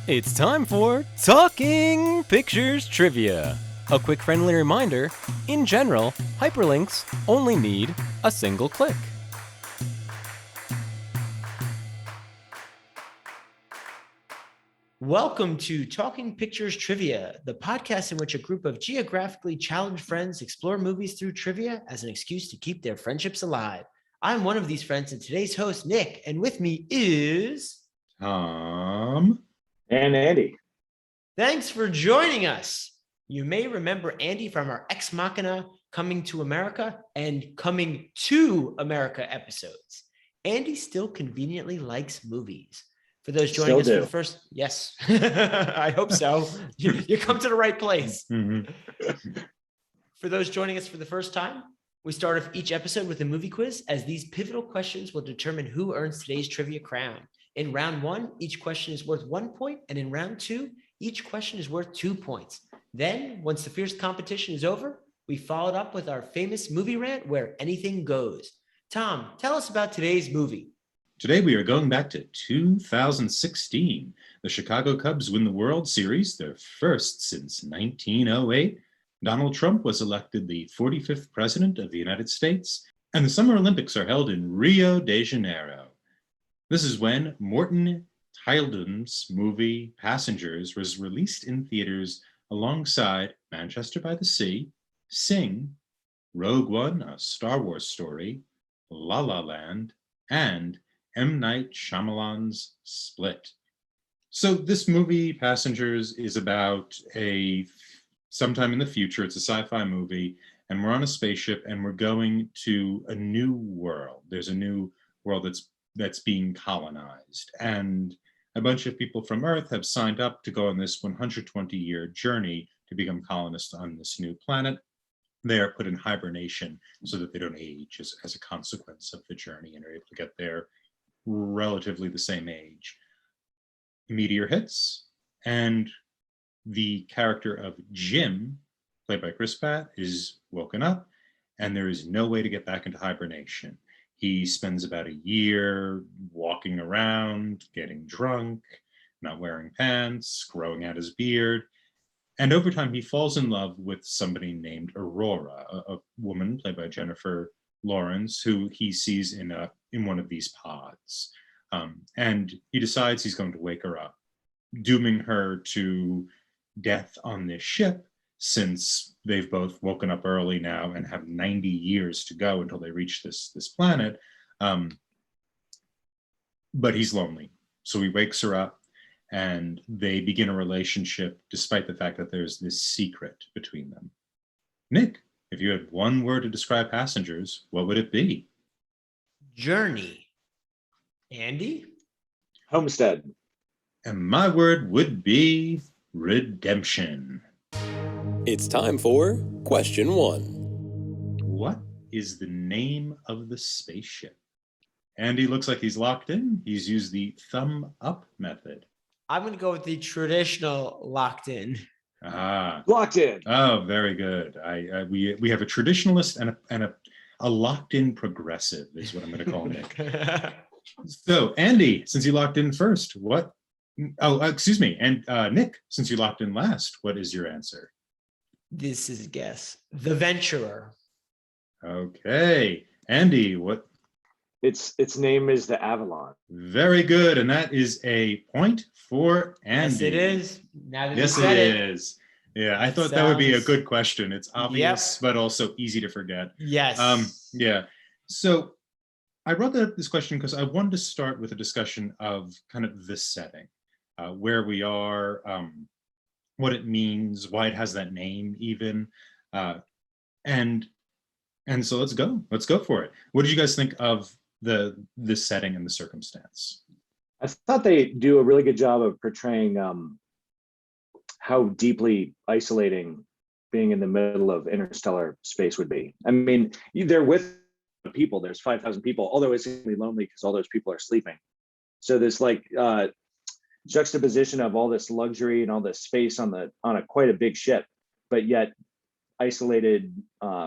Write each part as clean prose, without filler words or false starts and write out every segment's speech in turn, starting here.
It's time for Talking Pictures Trivia. A quick friendly reminder, in general, hyperlinks only need a single click. Welcome to Talking Pictures Trivia, the podcast in which a group of geographically challenged friends explore movies through trivia as an excuse to keep their friendships alive. I'm one of these friends and today's host, Nick, and with me is... Tom and Andy. Thanks for joining us. You may remember Andy from our Ex Machina Coming to America and Coming to America episodes. Andy still conveniently likes movies. For those joining us for the first, yes, I hope so. You come to the right place. For those joining us for the first time, we start off each episode with a movie quiz, as these pivotal questions will determine who earns today's trivia crown. In round one, each question is worth 1 point, and in round two, each question is worth 2 points. Then, once the fierce competition is over, we follow it up with our famous movie rant where anything goes. Tom, tell us about today's movie. Today we are going back to 2016. The Chicago Cubs win the World Series, their first since 1908. Donald Trump was elected the 45th President of the United States, and the Summer Olympics are held in Rio de Janeiro. This is when Morten Tyldum's movie Passengers was released in theaters alongside Manchester by the Sea, Sing, Rogue One, a Star Wars story, La La Land, and M. Night Shyamalan's Split. So this movie, Passengers, is about sometime in the future. It's a sci-fi movie, and we're on a spaceship, and we're going to a new world. There's a new world that's being colonized, and a bunch of people from Earth have signed up to go on this 120-year journey to become colonists on this new planet. They are put in hibernation so that they don't age as a consequence of the journey, and are able to get there relatively the same age. A meteor hits, and the character of Jim, played by Chris Pratt, is woken up, and there is no way to get back into hibernation. He spends about a year walking around, getting drunk, not wearing pants, growing out his beard, and over time he falls in love with somebody named Aurora, a woman played by Jennifer Lawrence, who he sees in one of these pods. And he decides he's going to wake her up, dooming her to death on this ship, since they've both woken up early now and have 90 years to go until they reach this planet. But he's lonely, so he wakes her up, and they begin a relationship despite the fact that there's this secret between them. Nick, if you had one word to describe Passengers, what would it be? Journey. Andy? Homestead. And my word would be redemption. It's time for question one. What is the name of the spaceship? Andy looks like he's locked in. He's used the thumb up method. I'm going to go with the traditional locked in. Locked in. Oh, very good. We have a traditionalist and a locked in progressive is what I'm going to call Nick. So, Andy, since you locked in first, what? Oh, excuse me. And Nick, since you locked in last, what is your answer? This is a guess. The Venturer. Okay. Andy, what? Its name is the Avalon. Very good. And that is a point for Andy. Yes, it is. Now that Yes, you said it is. Yeah, I thought that would be a good question. It's obvious, but also easy to forget. Yes. Yeah. So I brought this question because I wanted to start with a discussion of kind of the setting, where we are, what it means, why it has that name even. And so let's go for it. What did you guys think of the setting and the circumstance? I thought they do a really good job of portraying how deeply isolating being in the middle of interstellar space would be. I mean, they're with people. There's 5,000 people, although it's really lonely because all those people are sleeping. So this juxtaposition of all this luxury and all this space on a quite a big ship, but yet isolated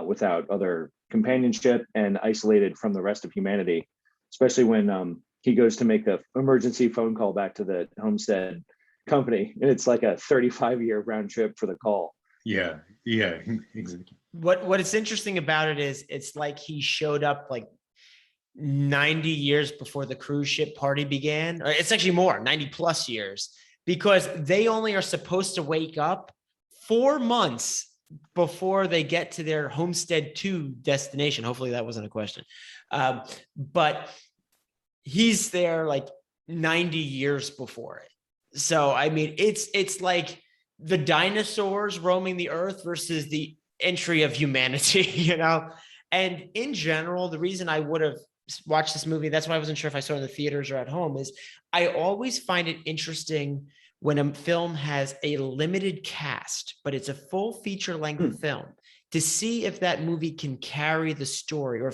without other companionship and isolated from the rest of humanity, especially when he goes to make the emergency phone call back to the homestead company, and it's like a 35-year round trip for the call. Yeah, yeah, exactly. What is interesting about it is it's like he showed up like 90 years before the cruise ship party began. Or it's actually more, 90 plus years, because they only are supposed to wake up 4 months before they get to their Homestead 2 destination. Hopefully that wasn't a question. But he's there like 90 years before it. So, I mean, it's like the dinosaurs roaming the earth versus the entry of humanity, you know? And in general, the reason I would have watched this movie, that's why I wasn't sure if I saw it in the theaters or at home, is I always find it interesting when a film has a limited cast, but it's a full feature length film, to see if that movie can carry the story, or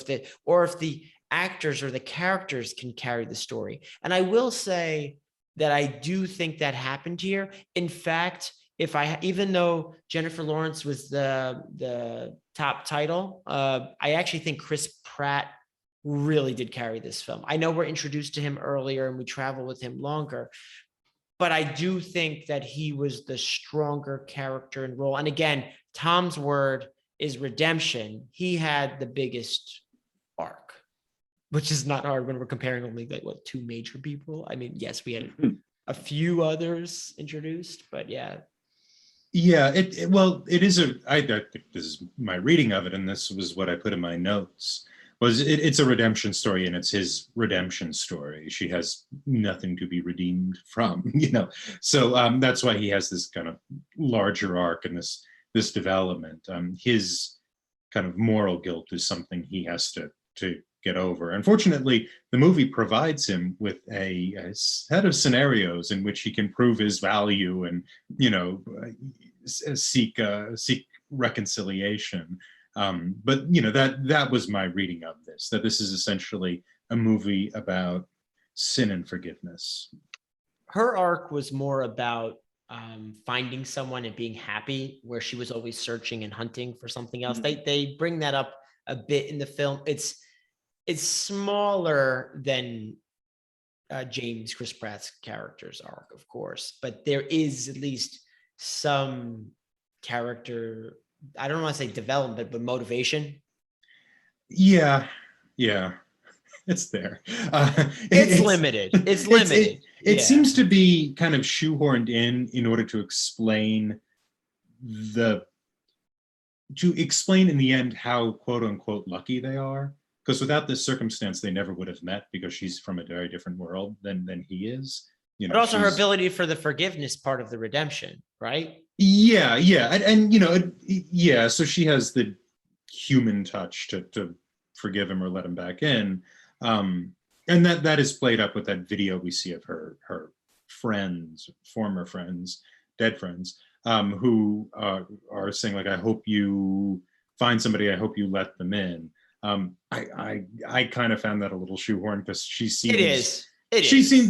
if the actors or the characters can carry the story. And I will say that I do think that happened here. In fact, even though Jennifer Lawrence was the top title, I actually think Chris Pratt really did carry this film. I know we're introduced to him earlier and we travel with him longer, but I do think that he was the stronger character and role. And again, Tom's word is redemption. He had the biggest arc, which is not hard when we're comparing only like two major people. I mean, yes, we had a few others introduced, but yeah. Yeah, it is I think this is my reading of it, and this was what I put in my notes, it's a redemption story, and it's his redemption story. She has nothing to be redeemed from, you know. So that's why he has this kind of larger arc and this development. His kind of moral guilt is something he has to get over. Unfortunately, the movie provides him with a set of scenarios in which he can prove his value and, you know, seek reconciliation. But you know, that was my reading of this, that this is essentially a movie about sin and forgiveness. Her arc was more about finding someone and being happy, where she was always searching and hunting for something else. They bring that up a bit in the film. It's smaller than Chris Pratt's character's arc, of course, but there is at least some character, I don't want to say development, but motivation. Yeah, it's there. It's limited. It's limited. It seems to be kind of shoehorned in order to explain in the end how quote unquote lucky they are. Because without this circumstance, they never would have met, because she's from a very different world than he is. You know, but also her ability for the forgiveness part of the redemption, right? Yeah, and you know, so she has the human touch to forgive him or let him back in, and that is played up with that video we see of her friends, former friends, dead friends, who are saying like, "I hope you find somebody. I hope you let them in." I kind of found that a little shoehorned, because she seems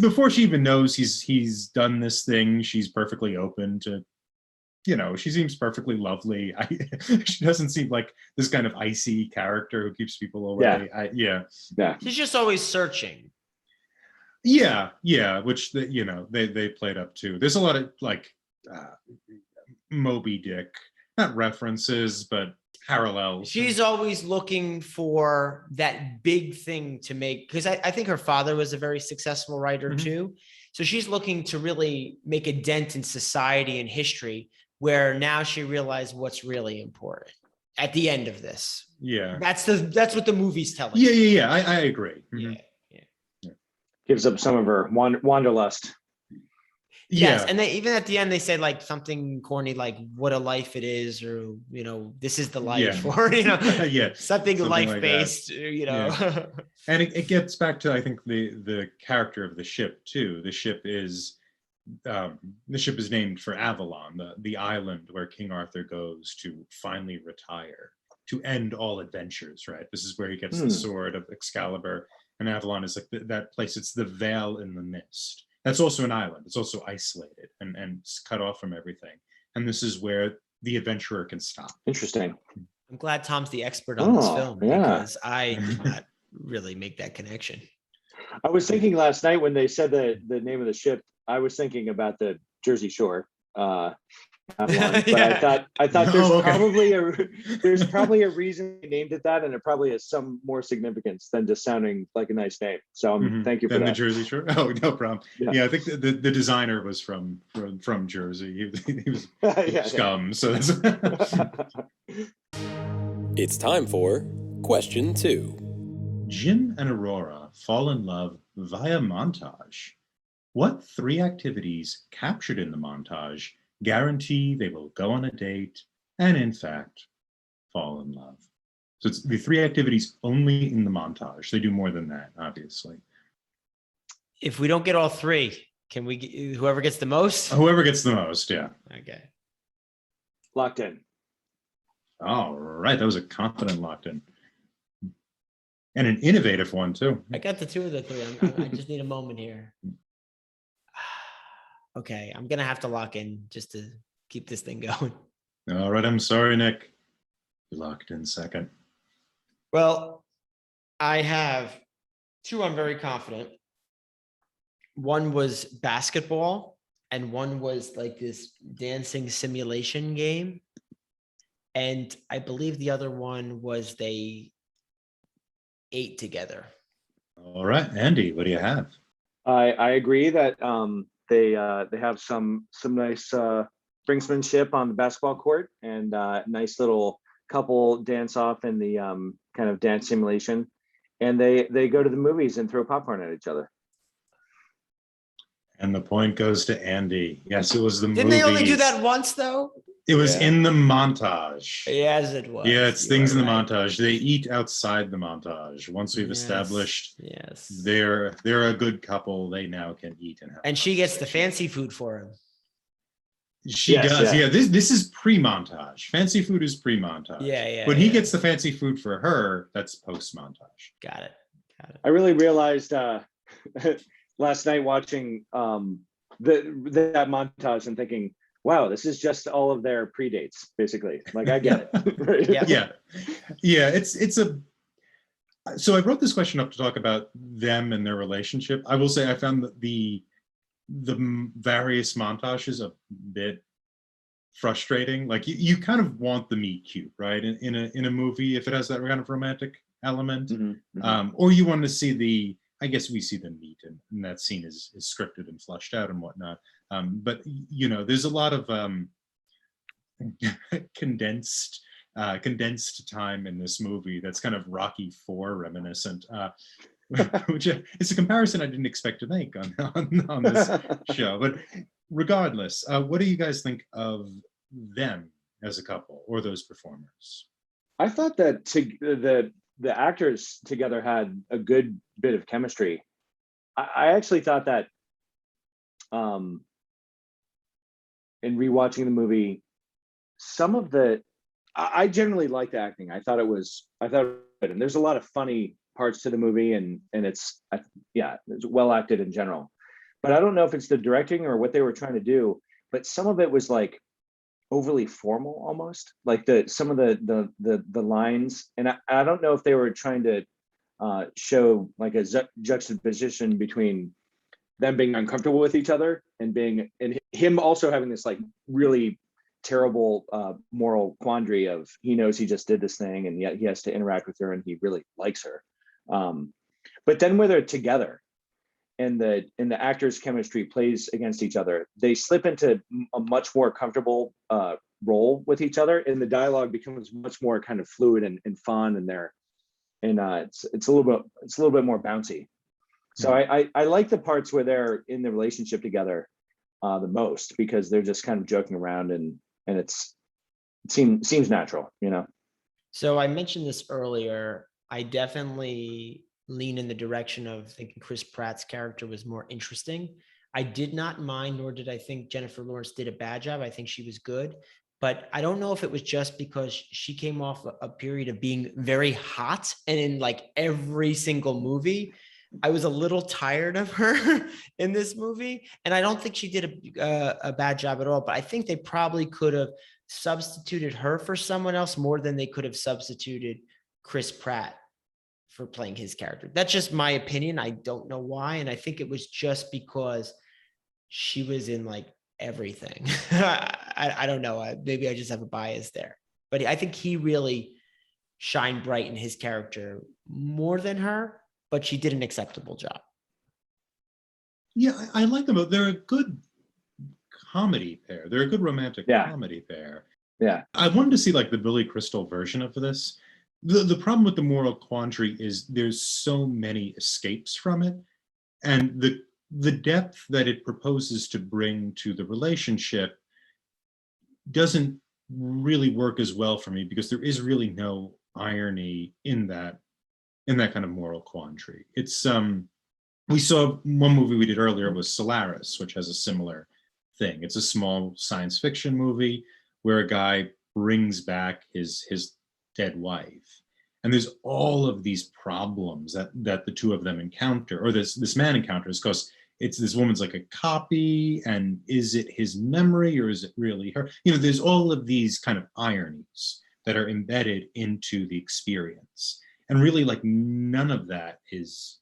before she even knows he's done this thing, she's perfectly open to, you know, she seems perfectly lovely. She doesn't seem like this kind of icy character who keeps people away. Yeah. She's just always searching. Yeah, which they played up too. There's a lot of like Moby Dick, not references, but parallels. She's always looking for that big thing to make, because I think her father was a very successful writer too. So she's looking to really make a dent in society and history, where now she realized what's really important at the end of this. Yeah. That's what the movie's telling. Yeah. I agree. Yeah. Gives up some of her wanderlust. Yes, and they even at the end they said like something corny, like "what a life it is," or you know, "this is the life," or you know, something life-based, like you know. Yeah. And it gets back to, I think, the character of the ship too. The ship is named for Avalon, the island where King Arthur goes to finally retire, to end all adventures. Right, this is where he gets the sword of Excalibur, and Avalon is like that place. It's the veil in the mist. That's also an island. It's also isolated and it's cut off from everything. And this is where the adventurer can stop. Interesting. I'm glad Tom's the expert on this film, because I did not really make that connection. I was thinking last night when they said the name of the ship, I was thinking about the Jersey Shore. That one. But Yeah. I thought Oh, okay. there's probably a reason they named it that, and it probably has some more significance than just sounding like a nice name. So thank you for Then the that. Jersey Shore. Oh, no problem. Yeah. Yeah, I think the designer was from Jersey. He was Yeah, scum. So that's It's time for question 2. Jim and Aurora fall in love via montage. What 3 activities captured in the montage guarantee they will go on a date and, in fact, fall in love? So it's the 3 activities only in the montage. They do more than that, obviously. If we don't get all 3, can we? Whoever gets the most. Whoever gets the most, yeah. Okay. Locked in. All right, that was a confident locked in. And an innovative one, too. I got the 2 of the 3. I just need a moment here. Okay, I'm gonna have to lock in just to keep this thing going. All right, I'm sorry, Nick. You locked in second. Well, I have 2 I'm very confident. One was basketball, and one was like this dancing simulation game. And I believe the other one was they ate together. All right, Andy, what do you have? I agree that they have some nice brinksmanship on the basketball court, and nice little couple dance off in the kind of dance simulation, and they go to the movies and throw popcorn at each other. And the point goes to Andy. Yes, it was the Didn't they only do that once though? It was Yeah. in the montage. Yes, it was. Yeah, it's You things are in the right. montage. They eat outside the montage. Once we've established Yes. they're a good couple, they now can eat and have. And she gets the conversation. fancy food for him. She Yes, does. yeah. Yeah, this is pre-montage. Fancy food is pre-montage. Yeah. When he gets the fancy food for her, that's post-montage. Got it. I really realized last night watching that montage and thinking, wow, this is just all of their predates, basically. Like, I get it. Right? Yeah. It's a. So I wrote this question up to talk about them and their relationship. I will say I found that the various montages a bit frustrating. Like you kind of want the meet cute, right? In a movie, if it has that kind of romantic element, or you want to see I guess we see them meet, and that scene is scripted and fleshed out and whatnot. But there's a lot of condensed time in this movie that's kind of Rocky IV reminiscent, which is a comparison I didn't expect to make on this show. But regardless, what do you guys think of them as a couple or those performers? I thought that the actors together had a good bit of chemistry. I actually thought that in rewatching the movie, some of I generally liked the acting. I thought it was good, and there's a lot of funny parts to the movie, and it's well acted in general. But I don't know if it's the directing or what they were trying to do, but some of it was like overly formal almost, like some of the lines, and I don't know if they were trying to show like a juxtaposition between them being uncomfortable with each other and him also having this like really terrible moral quandary of he knows he just did this thing and yet he has to interact with her and he really likes her, but then when they're together and the actors' chemistry plays against each other, they slip into a much more comfortable role with each other, and the dialogue becomes much more kind of fluid and fun, and it's a little bit more bouncy. So I like the parts where they're in the relationship together the most, because they're just kind of joking around and it seems natural, So I mentioned this earlier. I definitely lean in the direction of thinking Chris Pratt's character was more interesting. I did not mind, nor did I think Jennifer Lawrence did a bad job. I think she was good, but I don't know if it was just because she came off a period of being very hot, and in like every single movie, I was a little tired of her in this movie. And I don't think she did a bad job at all, but I think they probably could have substituted her for someone else more than they could have substituted Chris Pratt for playing his character. That's just my opinion. I don't know why. And I think it was just because she was in like everything. I don't know. Maybe I just have a bias there, but I think he really shined bright in his character more than her, but she did an acceptable job. Yeah, I like them. They're a good comedy pair. They're a good romantic Yeah. comedy pair. Yeah. I wanted to see like the Billy Crystal version of this. The problem with the moral quandary is there's so many escapes from it, and the depth that it proposes to bring to the relationship doesn't really work as well for me, because there is really no irony in that kind of moral quandary. It's we saw one movie we did earlier was Solaris, which has a similar thing. It's a small science fiction movie where a guy brings back his dead wife, and there's all of these problems that the two of them encounter, or this man encounters, because it's this woman's like a copy, and is it his memory or is it really her? There's all of these kind of ironies that are embedded into the experience, and really like none of that is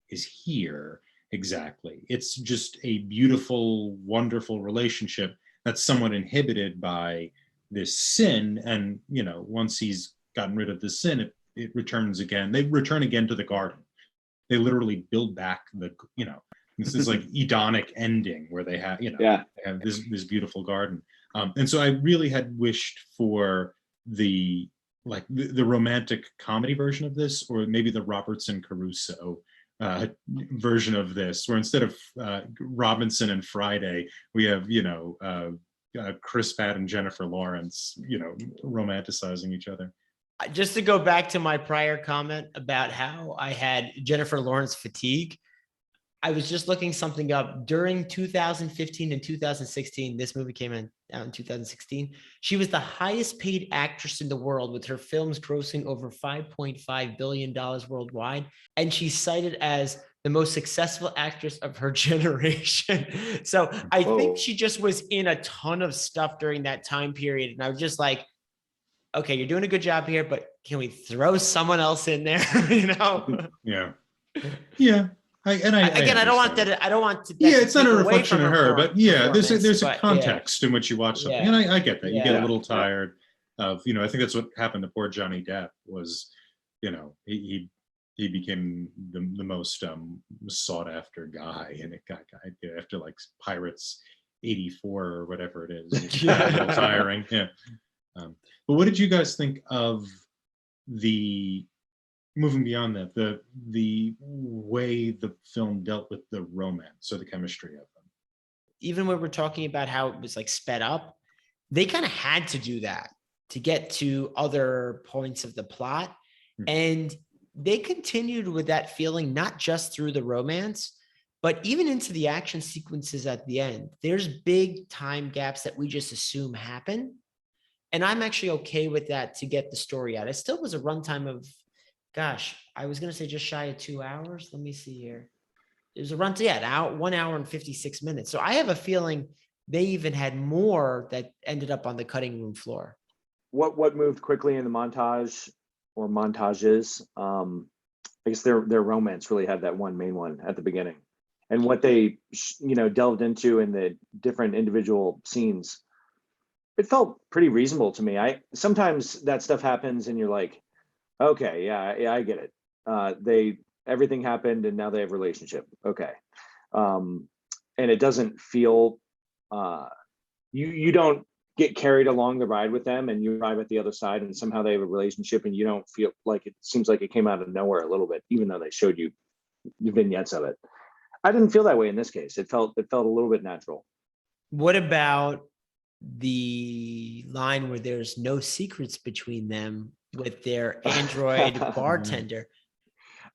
here exactly. It's just a beautiful, wonderful relationship that's somewhat inhibited by this sin, and once he's gotten rid of the sin, it returns again. They return again to the garden. They literally build back this is like Edonic ending where they have Yeah. they have this beautiful garden. And so I really had wished for the romantic comedy version of this, or maybe the Robertson Caruso version of this, where instead of Robinson and Friday, we have Chris Pratt and Jennifer Lawrence romanticizing each other. Just to go back to my prior comment about how I had Jennifer Lawrence fatigue, I was just looking something up. During 2015 and 2016, this movie came out in 2016. She was the highest paid actress in the world, with her films grossing over $5.5 billion worldwide. And she's cited as the most successful actress of her generation. So I think she just was in a ton of stuff during that time period. And I was just like, okay, you're doing a good job here, but can we throw someone else in there? Yeah. Yeah. I don't want that. I don't want to. Yeah, it's not a reflection of her, but yeah, there's a context in which you watch something, Yeah. and I get that. You get a little Yeah. tired of, I think that's what happened to poor Johnny Depp. Was, he became the most sought after guy, and it got after like Pirates '84 or whatever it is. It's a little tiring. Yeah. But what did you guys think of moving beyond that, the way the film dealt with the romance or the chemistry of them? Even when we're talking about how it was like sped up, they kind of had to do that to get to other points of the plot. Mm-hmm. And they continued with that feeling, not just through the romance, but even into the action sequences at the end. There's big time gaps that we just assume happen. And I'm actually okay with that to get the story out. It still was a runtime of, gosh, I was going to say just shy of 2 hours. Let me see here. It was a run to, 1 hour and 56 minutes. So I have a feeling they even had more that ended up on the cutting room floor. What moved quickly in the montage or montages? I guess their romance really had that one main one at the beginning, and what they delved into in the different individual scenes, it felt pretty reasonable to me. Sometimes that stuff happens and you're like, okay, yeah, I get it. Everything happened and now they have a relationship. Okay. And it doesn't feel, you don't get carried along the ride with them, and you arrive at the other side and somehow they have a relationship, and you don't feel like, it seems like it came out of nowhere a little bit, even though they showed you the vignettes of it. I didn't feel that way in this case. It felt a little bit natural. What about the line where there's no secrets between them with their android bartender?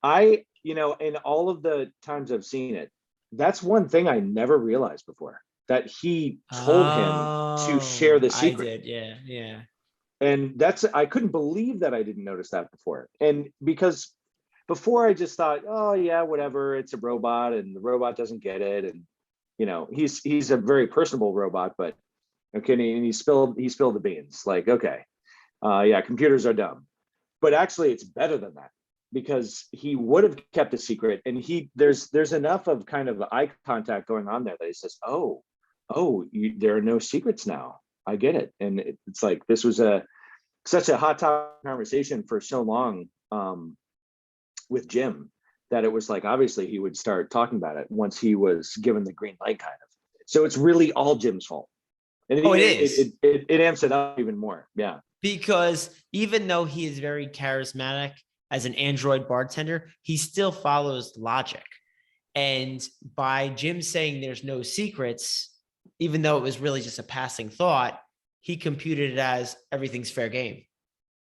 In all of the times I've seen it, that's one thing I never realized before, that he told him to share the secret. I did, yeah. And I couldn't believe that I didn't notice that before. And because before I just thought, oh yeah, whatever, it's a robot and the robot doesn't get it. And he's a very personable robot, but okay, and he spilled the beans. Like, okay, yeah, computers are dumb. But actually it's better than that, because he would have kept a secret, and there's enough of kind of eye contact going on there that he says, oh, oh, there are no secrets now. I get it. And it's like, this was such a hot topic conversation for so long with Jim, that it was like, obviously he would start talking about it once he was given the green light, kind of. So it's really all Jim's fault. And Oh, it is. It amps it up even more. Yeah. Because even though he is very charismatic as an android bartender, he still follows logic. And by Jim saying there's no secrets, even though it was really just a passing thought, he computed it as everything's fair game.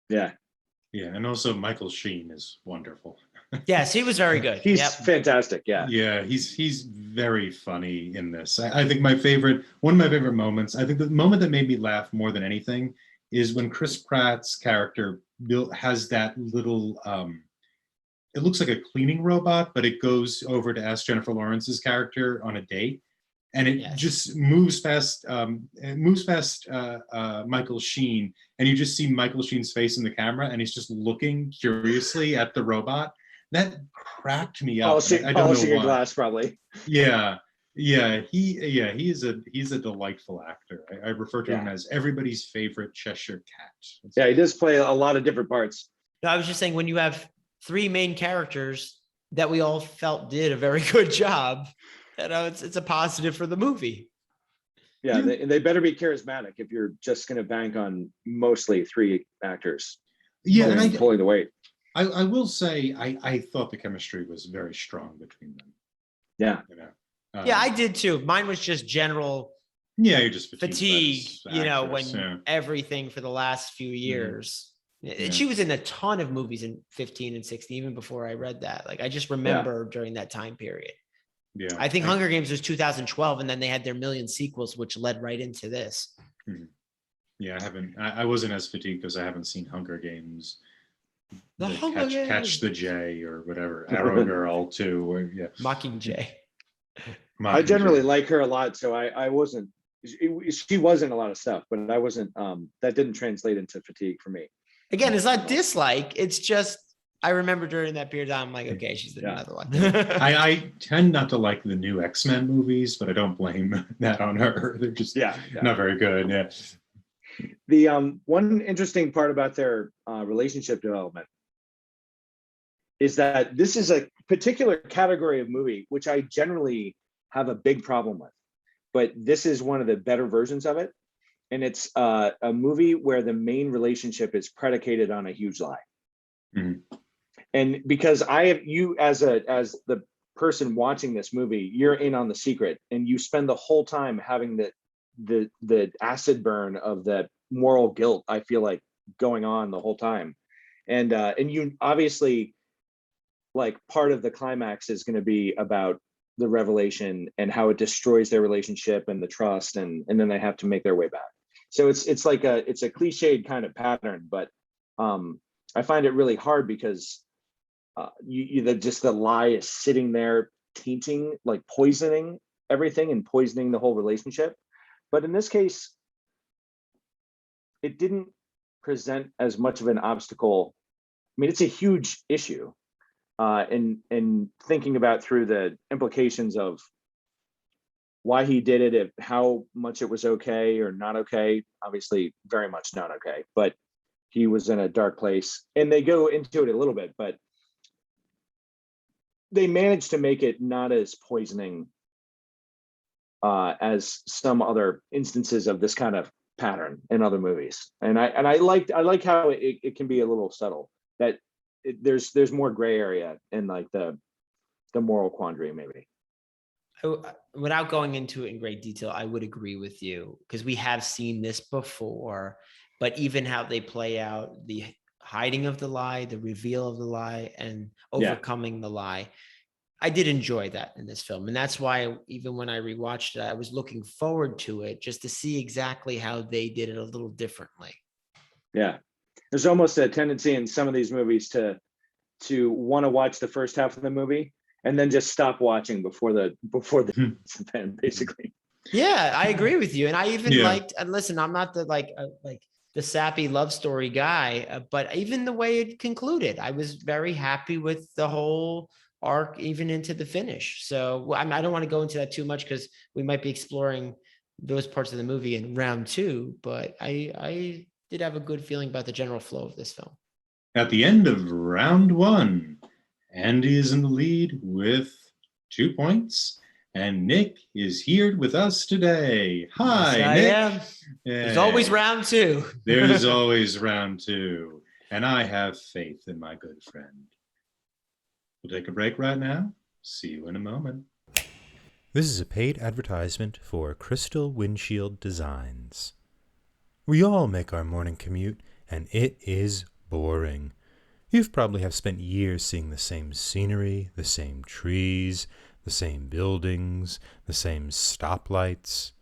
Yeah. Yeah, and also Michael Sheen is wonderful. Yes, he was very good. He's fantastic. Yeah. Yeah, he's very funny in this. I think one of my favorite moments, I think the moment that made me laugh more than anything is when Chris Pratt's character has that little, it looks like a cleaning robot, but it goes over to ask Jennifer Lawrence's character on a date. And it just moves past Michael Sheen, and you just see Michael Sheen's face in the camera, and he's just looking curiously at the robot. That cracked me up. I don't know why. Your glass, probably. Yeah, he's a delightful actor. I refer to him as everybody's favorite Cheshire cat. Yeah, he does play a lot of different parts. No, I was just saying, when you have three main characters that we all felt did a very good job, it's a positive for the movie. Yeah, they better be charismatic if you're just going to bank on mostly three actors. Yeah, pulling the weight. I will say I thought the chemistry was very strong between them. Yeah. You know, yeah, I did too. Mine was just general. Yeah, you're just fatigue. When everything for the last few years. Yeah. She was in a ton of movies in 15 and 16, even before I read that. Like, I just remember during that time period. Yeah, I think Hunger Games was 2012, and then they had their million sequels, which led right into this. Yeah, I wasn't as fatigued because I haven't seen Hunger Games. Catch the Jay or whatever, Arrow Girl too, or Mockingjay. I generally like her a lot, so I wasn't. She was in a lot of stuff, but I wasn't. That didn't translate into fatigue for me. Again, it's not dislike. It's just I remember during that period, I'm like, okay, she's in another one. I tend not to like the new X-Men movies, but I don't blame that on her. They're just not very good. Yeah. The one interesting part about their relationship development is that this is a particular category of movie which I generally have a big problem with, but this is one of the better versions of it, and it's a movie where the main relationship is predicated on a huge lie. And because you as the person watching this movie, you're in on the secret, and you spend the whole time having the acid burn of that moral guilt, I feel like, going on the whole time. And you obviously, like, part of the climax is going to be about the revelation and how it destroys their relationship and the trust, and then they have to make their way back. So it's like it's a cliched kind of pattern, but I find it really hard because the lie is sitting there tainting, like poisoning everything and poisoning the whole relationship. But in this case, it didn't present as much of an obstacle. I mean, it's a huge issue, and thinking about through the implications of why he did it, if how much it was okay or not okay. Obviously, very much not okay, but he was in a dark place, and they go into it a little bit, but they managed to make it not as poisoning as some other instances of this kind of pattern in other movies. And I like how it can be a little subtle, that there's more gray area in like the moral quandary, maybe. Without going into it in great detail, I would agree with you, because we have seen this before, but even how they play out the hiding of the lie, the reveal of the lie, and overcoming the lie, I did enjoy that in this film. And that's why even when I rewatched it, I was looking forward to it just to see exactly how they did it a little differently. Yeah. There's almost a tendency in some of these movies to want to watch the first half of the movie and then just stop watching before the event, basically. Yeah, I agree with you. And I even liked, and listen, I'm not the like the sappy love story guy, but even the way it concluded, I was very happy with the whole arc, even into the finish. So I don't want to go into that too much because we might be exploring those parts of the movie in round two, but I did have a good feeling about the general flow of this film. At the end of round one, Andy is in the lead with 2 points, and Nick is here with us today. Hi, Yes, I Nick. am. There's always Hey. round two. There's always round two, and I have faith in my good friend. We'll take a break right now. See you in a moment. This is a paid advertisement for Crystal Windshield Designs. We all make our morning commute, and it is boring. You've probably have spent years seeing the same scenery, the same trees, the same buildings, the same stoplights.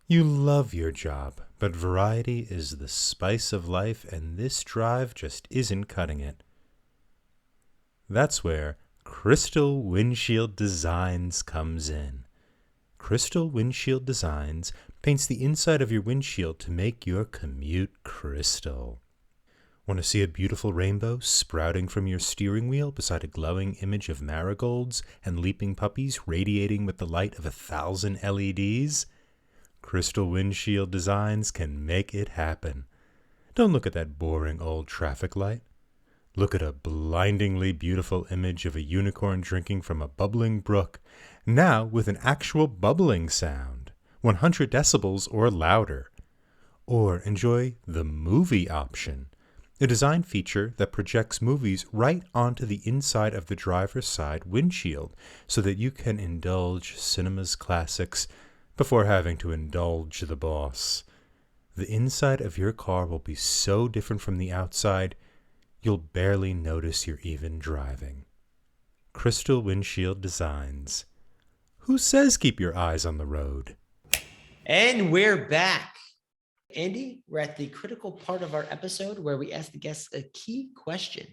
You love your job, but variety is the spice of life, and this drive just isn't cutting it. That's where Crystal Windshield Designs comes in. Crystal Windshield Designs paints the inside of your windshield to make your commute crystal. Want to see a beautiful rainbow sprouting from your steering wheel beside a glowing image of marigolds and leaping puppies radiating with the light of 1,000 LEDs? Crystal Windshield Designs can make it happen. Don't look at that boring old traffic light. Look at a blindingly beautiful image of a unicorn drinking from a bubbling brook, now with an actual bubbling sound, 100 decibels or louder. Or enjoy the movie option, a design feature that projects movies right onto the inside of the driver's side windshield so that you can indulge cinema's classics before having to indulge the boss. The inside of your car will be so different from the outside, you'll barely notice you're even driving. Crystal Windshield Designs. Who says keep your eyes on the road? And we're back. Andy, we're at the critical part of our episode where we ask the guests a key question.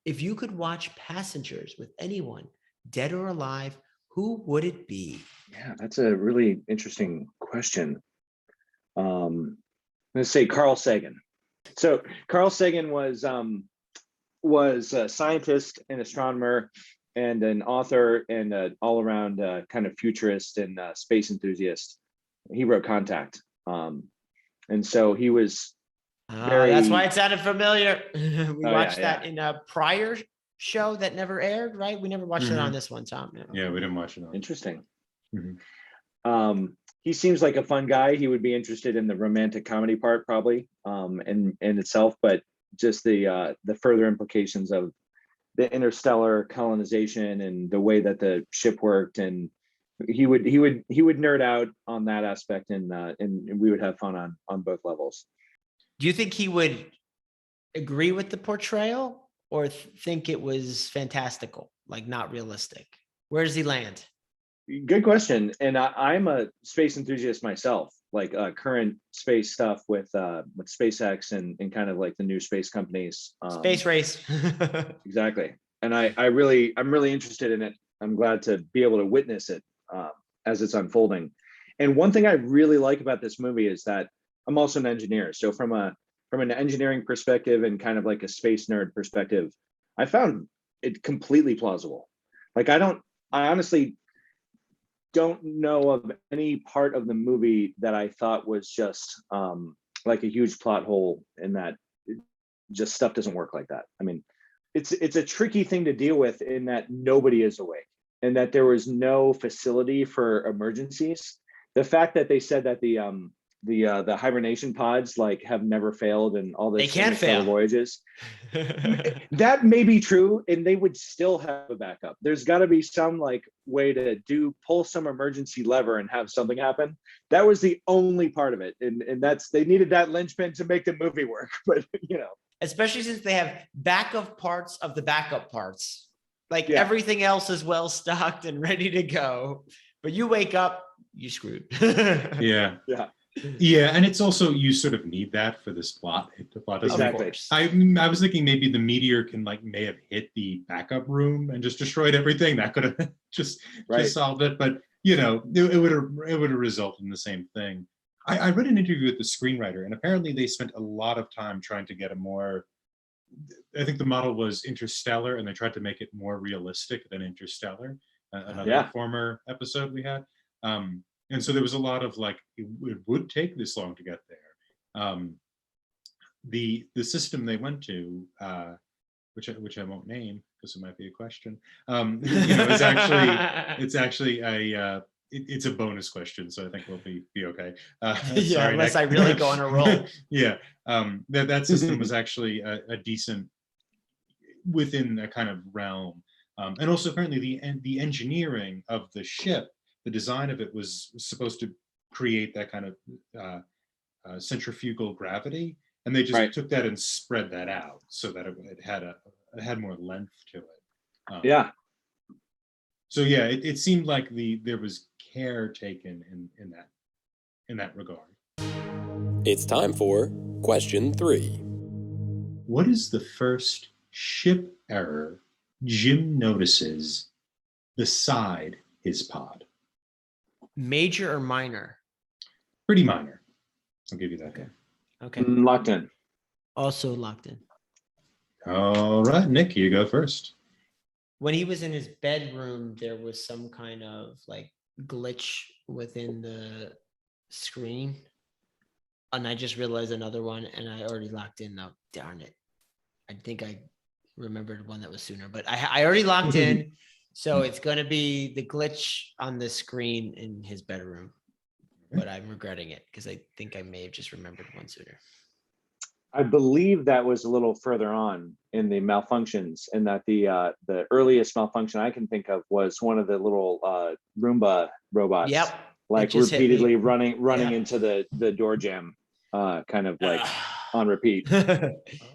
If you could watch Passengers with anyone, dead or alive, who would it be? Yeah, that's a really interesting question. I'm going to say Carl Sagan. So Carl Sagan was a scientist, an astronomer, and an author, and an all-around kind of futurist and space enthusiast. He wrote Contact, and so he was very. That's why it sounded familiar. We watched yeah. that in a prior show that never aired, right? We never watched it on this one, Tom. No. Yeah, we didn't watch it on. Interesting. Mhm. He seems like a fun guy. He would be interested in the romantic comedy part, probably, in itself, but just the further implications of the interstellar colonization and the way that the ship worked, and he would nerd out on that aspect, and we would have fun on both levels. Do you think he would agree with the portrayal or think it was fantastical, like not realistic? Where does he land? Good question. And I'm a space enthusiast myself, like current space stuff with SpaceX and kind of like the new space companies. Space race. Exactly. And I'm really interested in it. I'm glad to be able to witness it as it's unfolding. And one thing I really like about this movie is that I'm also an engineer. So from an engineering perspective and kind of like a space nerd perspective, I found it completely plausible. Like I honestly don't know of any part of the movie that I thought was just like a huge plot hole, in that just stuff doesn't work like that. I mean, it's a tricky thing to deal with, in that nobody is awake and that there was no facility for emergencies. The fact that they said that the hibernation pods like have never failed and all this, they can't fail voyages, that may be true, and they would still have a backup. There's got to be some like way to pull some emergency lever and have something happen. That was the only part of it, and that's, they needed that linchpin to make the movie work. But especially since they have backup parts of the backup parts, like everything else is well stocked and ready to go, but you wake up, you screwed. Yeah, and it's also, you sort of need that for this plot. The plot doesn't. Exactly. I was thinking maybe the meteor may have hit the backup room and just destroyed everything. That could have just solved it. But it would have resulted in the same thing. I read an interview with the screenwriter, and apparently they spent a lot of time trying to get a more. I think the model was Interstellar, and they tried to make it more realistic than Interstellar, another former episode we had. And so there was a lot of like, it would take this long to get there. The system they went to, which I won't name because it might be a question, it's actually a it's a bonus question, so I think we'll be okay. Yeah, Sorry, unless Nick. I really go on a roll. Yeah, that system was actually a decent within a kind of realm, and also apparently the engineering of the ship, the design of it was supposed to create that kind of centrifugal gravity, and they just took that and spread that out so that it had more length to it. Yeah. So yeah, it seemed like there was care taken in that regard. It's time for question 3. What is the first ship error Jim notices beside his pod? Major or minor? Pretty minor. I'll give you that. Okay. Locked in. Also locked in. All right, Nick, you go first. When he was in his bedroom, there was some kind of like glitch within the screen. And I just realized another one, and I already locked in now. Darn it. I think I remembered one that was sooner, but I already locked in. So it's going to be the glitch on the screen in his bedroom. But I'm regretting it because I think I may have just remembered one sooner. I believe that was a little further on in the malfunctions, and that the earliest malfunction I can think of was one of the little Roomba robots. Yep. Like repeatedly running into the door jam, kind of like on repeat.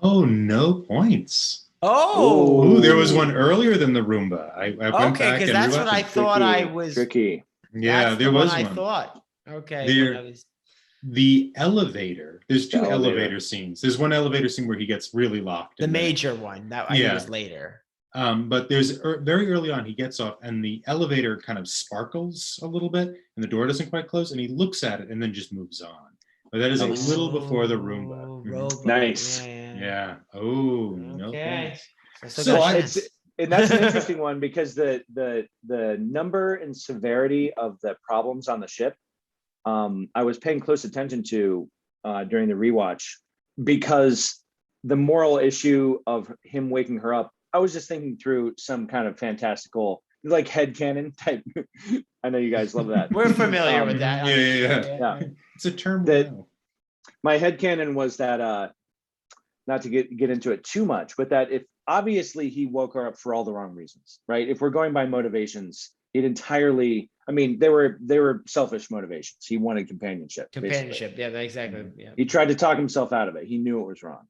Oh, no points. Oh, Ooh, there was one earlier than the Roomba. I went back because and that's what I thought I Tricky, was. tricky. Yeah, That's there the was one. one. I thought. Okay. There- when I was- The elevator. There's two The elevator. elevator scenes. There's one elevator scene where he gets really locked. the and then- major one that I think Yeah. was later. But there's very early on, he gets off and the elevator kind of sparkles a little bit and the door doesn't quite close and he looks at it and then just moves on. But that is Nice. a little before the Roomba. Oh, Mhm. robot. Nice. Yeah. Oh, no Okay. points. I still So got a I- chance. And that's an interesting one because the number and severity of the problems on the ship, I was paying close attention to during the rewatch, because the moral issue of him waking her up, I was just thinking through some kind of fantastical, like headcanon type. I know you guys love that. We're familiar with that. Yeah. It's a term we That- know. My headcanon was that, not to get into it too much, but that if obviously he woke her up for all the wrong reasons, right? If we're going by motivations, it entirely, I mean, they were selfish motivations. He wanted companionship. basically. Companionship. Yeah, exactly. Yeah. He tried to talk himself out of it. He knew it was wrong.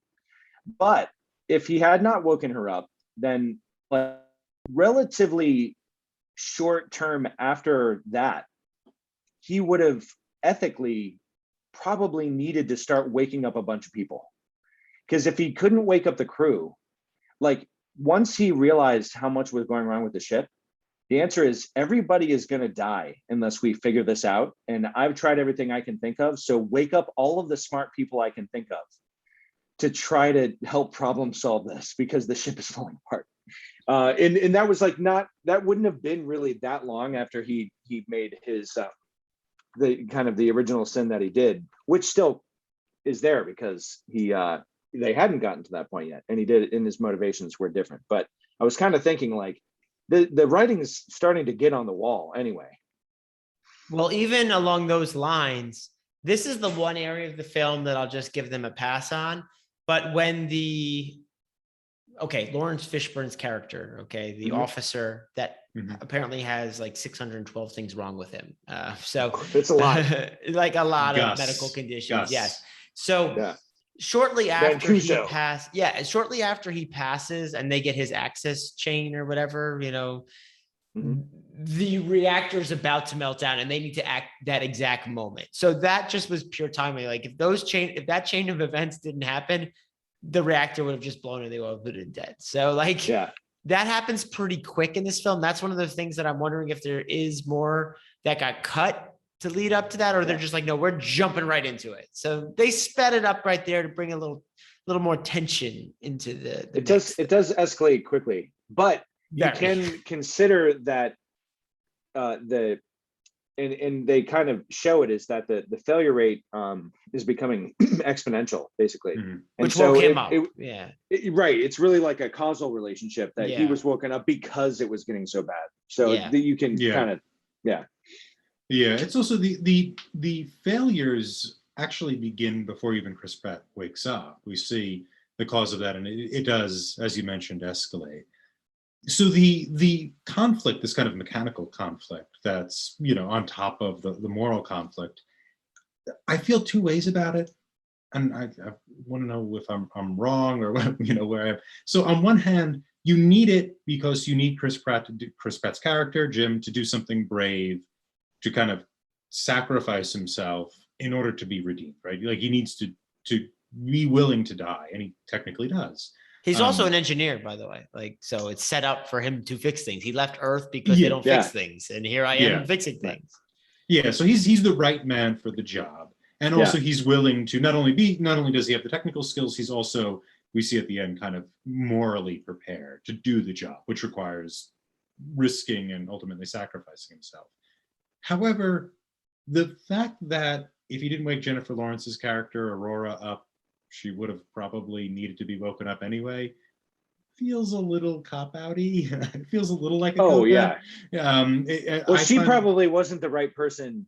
But if he had not woken her up, then relatively short term after that, he would have ethically probably needed to start waking up a bunch of people. Because if he couldn't wake up the crew, like once he realized how much was going wrong with the ship, the answer is everybody is going to die unless we figure this out. And I've tried everything I can think of. So wake up all of the smart people I can think of to try to help problem solve this, because the ship is falling apart. And that was like that wouldn't have been really that long after he made his the kind of the original sin that he did, which still is there because they hadn't gotten to that point yet, and he did it, and his motivations were different. But I was kind of thinking like the writing is starting to get on the wall anyway. Well, even along those lines, this is the one area of the film that I'll just give them a pass on. But when Lawrence Fishburne's character, the officer that apparently has like 612 things wrong with him. So It's a lot. like a lot Gus. of medical conditions. Gus. Yes. So Yeah. shortly after he Mancuso. shortly after he passes and they get his access chain or whatever, the reactor's about to melt down and they need to act that exact moment. So that just was pure timing. Like if that chain of events didn't happen, the reactor would have just blown and they would have been dead. So that happens pretty quick in this film. That's one of those things that I'm wondering if there is more that got cut to lead up to that, or they're just like, no, we're jumping right into it. So they sped it up right there to bring a little more tension into the It does escalate quickly, but you Very. can consider that the and they kind of show it, is that the failure rate is becoming exponential, basically. Mhm. And Which so woke him up. Yeah. right, it's really like a causal relationship that he Yeah. was woken up because it was getting so bad. So Yeah. you can Yeah. kind of, yeah. Yeah, it's also the failures actually begin before even Chris Pratt wakes up. We see the cause of that, and it does, as you mentioned, escalate. So the conflict, this kind of mechanical conflict that's, you know, on top of the moral conflict, I feel two ways about it. And I want to know if I'm wrong or what, you know, where I am. So on one hand, you need it because you need Chris Pratt's character, Jim, to do something brave, to kind of sacrifice himself in order to be redeemed, right? Like he needs to be willing to die, and he technically does. He's also an engineer, by the way. Like, so it's set up for him to fix things. He left Earth because they Yeah. don't Yeah. fix things. And here I Yeah. am fixing things. Yeah, so he's the right man for the job. And also he's willing to not only does he have the technical skills, he's also, we see at the end, kind of morally prepared to do the job, which requires risking and ultimately sacrificing himself. However, the fact that if he didn't wake Jennifer Lawrence's character, Aurora, up, she would have probably needed to be woken up anyway, feels a little cop-outy. It feels a little like a cop-out. Well, she probably wasn't the right person.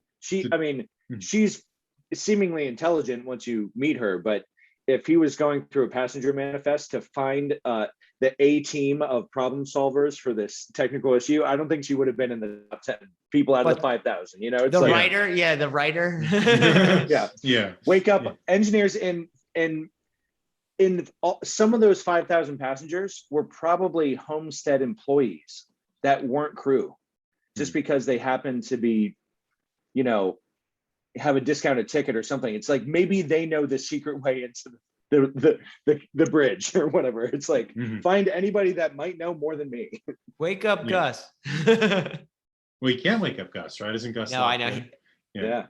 I mean, Mhm. she's seemingly intelligent once you meet her, but if he was going through a passenger manifest to find the A team of problem solvers for this technical issue, I don't think she would have been in the top 10 people out of the 5,000. You know, it's The like, writer, the writer. yeah. Wake up, engineers in some of those 5,000 passengers were probably Homestead employees that weren't crew, just because they happened to be, you know, have a discounted ticket or something. It's like maybe they know the secret way into the bridge or whatever. It's like, find anybody that might know more than me. Wake up, Gus. Well, you can't wake up Gus, right? Isn't Gus? No, I know. Yeah.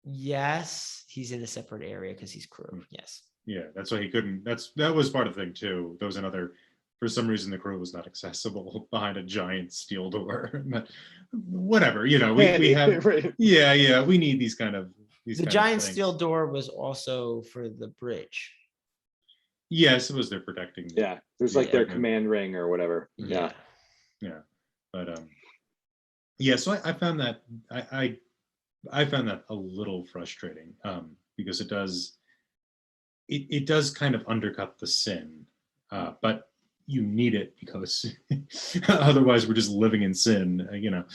Yes, he's in a separate area because he's crew. Yes. Yeah, that's why he couldn't. That was part of the thing too. There was another. For some reason, the crew was not accessible behind a giant steel door. But whatever, you know, we have. Right. Yeah, we need these kind of The giant steel door was also for the bridge. Yes, it was their protecting. Yeah, there's like their command ring or whatever. Yeah. But so I found that I found that a little frustrating because it does kind of undercut the sin, but you need it because otherwise we're just living in sin, you know.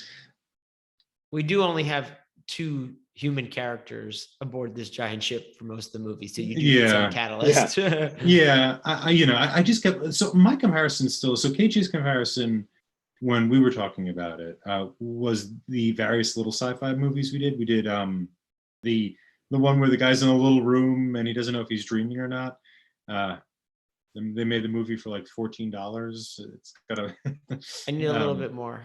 We do only have 2 human characters aboard this giant ship for most of the movie, so you do need some catalyst. I just kept, so my comparison still, so KG's comparison when we were talking about it was the various little sci-fi movies we did. We did the one where the guy's in a little room and he doesn't know if he's dreaming or not. They made the movie for like $14. It's got a. I need a little bit more.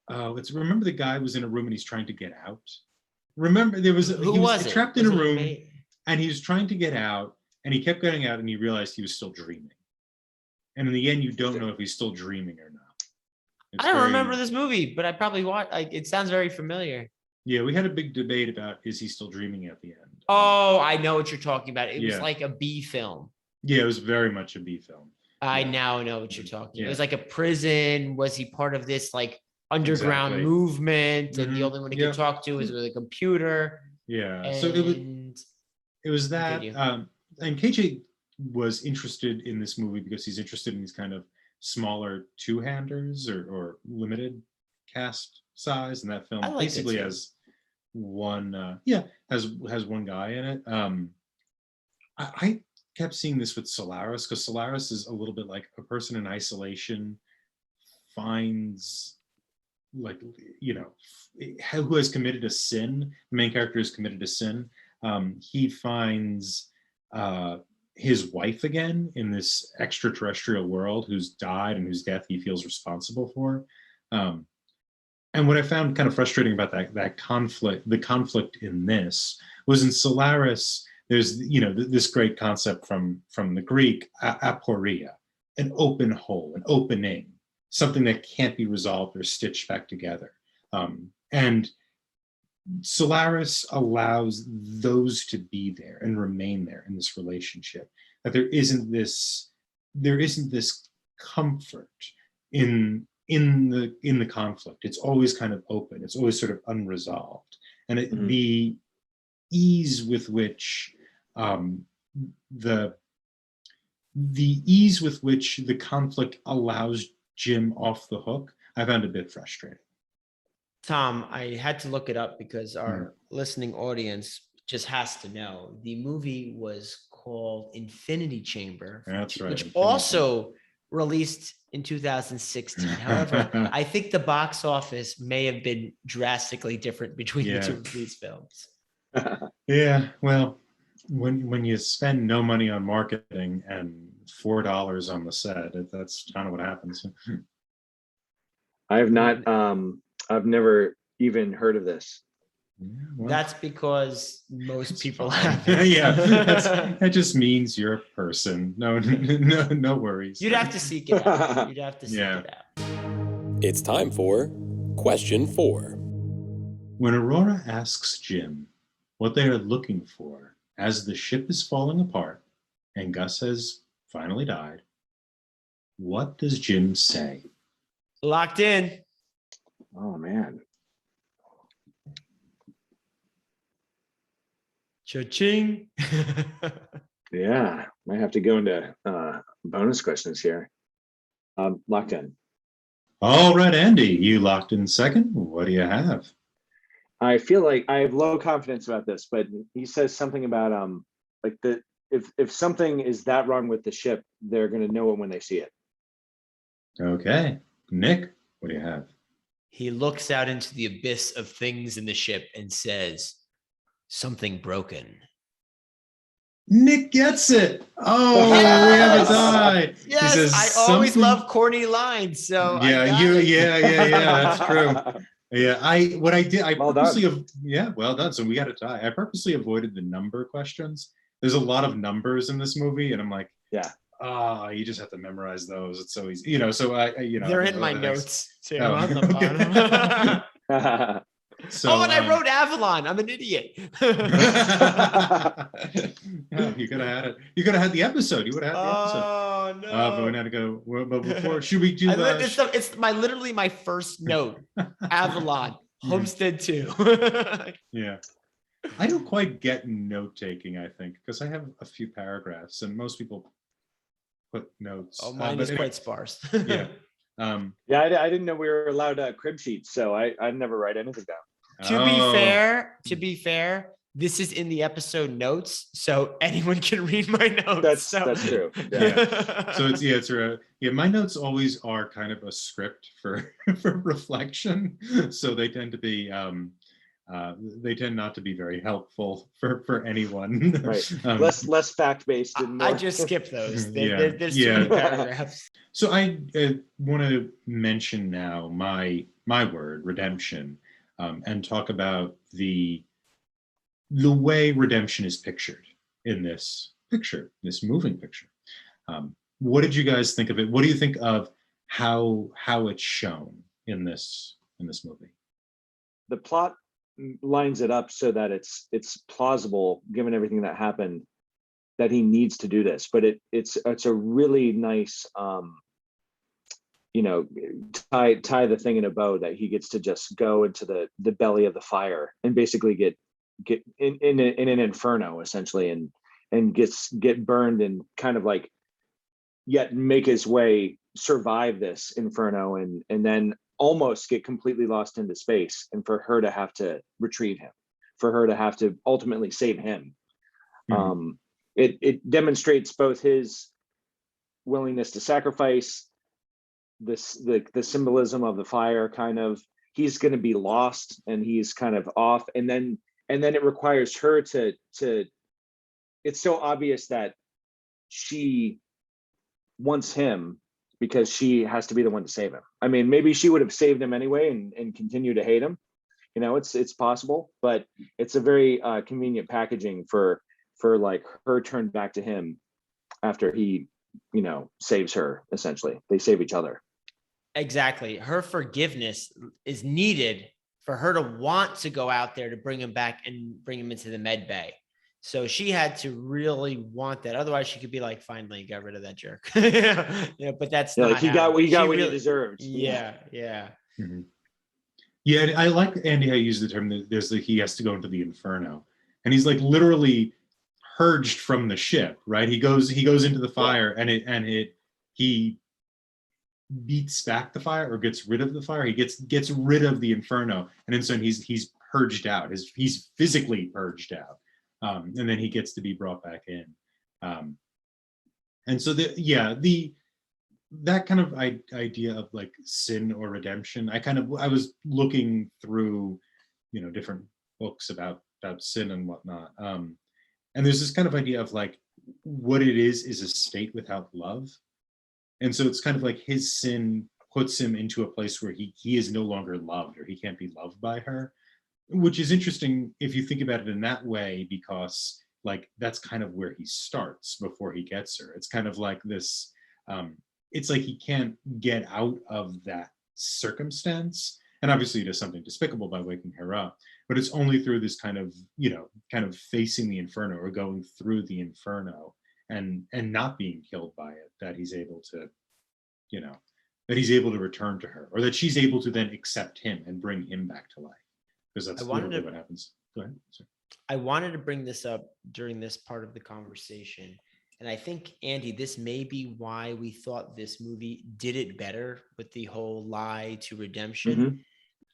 Remember the guy was in a room and he's trying to get out. Remember he was trapped in a room and he was trying to get out and he kept getting out and he realized he was still dreaming. And in the end, you don't know if he's still dreaming or not. I don't remember this movie, but I probably watched. It sounds very familiar. Yeah, we had a big debate about is he still dreaming at the end. Oh, I know what you're talking about. It was like a B film. Yeah, it was very much a B film. I now know what you're talking about. It was like a prison. Was he part of this like underground movement? And the only one he could talk to was with a computer. Yeah. So it was that. And KJ was interested in this movie because he's interested in these kind of smaller two-handers or limited cast size, and that film basically has one has one guy in it. I kept seeing this with Solaris because Solaris is a little bit like a person in isolation finds, like, you know, who has committed a sin. The main character has committed a sin. He finds his wife again in this extraterrestrial world who's died and whose death he feels responsible for. And what I found kind of frustrating about that conflict, the conflict in this, was in Solaris, there's, you know, this great concept from the Greek, aporia, an open hole, an opening, something that can't be resolved or stitched back together. And Solaris allows those to be there and remain there in this relationship. That there isn't this comfort in the conflict. It's always kind of open. It's always sort of unresolved, and the ease with which the ease with which the conflict allows Jim off the hook, I found a bit frustrating. Tom, I had to look it up because our listening audience just has to know. The movie was called Infinity Chamber, That's right. which Infinity also released in 2016. However, I think the box office may have been drastically different between the two of these films. Yeah, well, when you spend no money on marketing and $4 on the set, that's kind of what happens. I have not. I've never even heard of this. Yeah, well, That's because most people fine. have. Yeah, that just means you're a person. No worries. You'd have to seek it out. You'd have to seek it out. It's time for question 4. When Aurora asks Jim what they are looking for as the ship is falling apart and Gus has finally died, what does Jim say? Locked in. Oh man. Cha-ching. Yeah, might have to go into bonus questions here. Locked in. All right, Andy, you locked in second. What do you have? I feel like I have low confidence about this, but he says something about like if something is that wrong with the ship, they're gonna know it when they see it. Okay, Nick, what do you have? He looks out into the abyss of things in the ship and says, "Something broken." Nick gets it. Oh, Yes! we have a tie. Yes, He says I always something- love corny lines. So Yeah, that's true. Yeah, I Well purposely done. well done. So we got a tie. I purposely avoided the number questions. There's a lot of numbers in this movie, and I'm like, Yeah. you just have to memorize those. It's so easy, So I they're in my notes too Oh, on the okay. bottom. So, and I wrote Avalon. I'm an idiot. You could have had it. You could have had the episode. You would have had the episode. Oh no! But we had to go. But before, should we do? It's literally my first note. Avalon, Homestead 2. Yeah, I don't quite get note taking. I think because I have a few paragraphs, and most people put notes. Oh, mine is quite sparse. Yeah. Yeah, I didn't know we were allowed crib sheets, so I never write anything down. To be fair, this is in the episode notes, so anyone can read my notes. That's true. Yeah. So my notes always are kind of a script for reflection. So they tend to be they tend not to be very helpful for anyone. Right. Less fact based. I just skip those. There's too many paragraphs. So I want to mention now my word, redemption, and talk about the way redemption is pictured in this moving picture. What did you guys think of it? What do you think of how it's shown in this movie? The plot lines it up so that it's plausible, given everything that happened, that he needs to do this. But it's a really nice tie the thing in a bow that he gets to just go into the belly of the fire and basically get in an inferno essentially, and get burned and kind of like yet make his way, survive this inferno, and then almost get completely lost into space, and for her to have to retrieve him, for her to have to ultimately save him. Mm-hmm. It demonstrates both his willingness to sacrifice, the symbolism of the fire, kind of he's going to be lost and he's kind of off, and then it requires her to it's so obvious that she wants him because she has to be the one to save him. I mean, maybe she would have saved him anyway and continue to hate him. It's possible, but it's a very convenient packaging for like her turn back to him after he, saves her. Essentially, they save each other. Exactly. Her forgiveness is needed for her to want to go out there to bring him back and bring him into the med bay. So she had to really want that. Otherwise, she could be like, finally, got rid of that jerk. Yeah, but that's Yeah, not like he how. got what he She got what he really- deserved. Yeah, yeah. Mhm. Yeah, I like Andy how you use the term that there's like he has to go into the inferno, and he's like literally purged from the ship, right? He goes into the fire, and he beats back the fire or gets rid of the fire. He gets rid of the inferno, and instant he's purged out. He's physically purged out, and then he gets to be brought back in. And so that kind of idea of like sin or redemption, I was looking through, different books about sin and whatnot, and there's this kind of idea of like what it is a state without love. And so it's kind of like his sin puts him into a place where he is no longer loved, or he can't be loved by her, which is interesting if you think about it in that way, because like that's kind of where he starts before he gets her. It's kind of like this, it's like he can't get out of that circumstance. And obviously he does something despicable by waking her up, but it's only through this kind of facing the inferno or going through the inferno and not being killed by it that he's able to, return to her, or that she's able to then accept him and bring him back to life. Because that's literally what happens. Go ahead. Sorry. I wanted to bring this up during this part of the conversation. And I think, Andy, this may be why we thought this movie did it better with the whole lie to redemption. Mhm.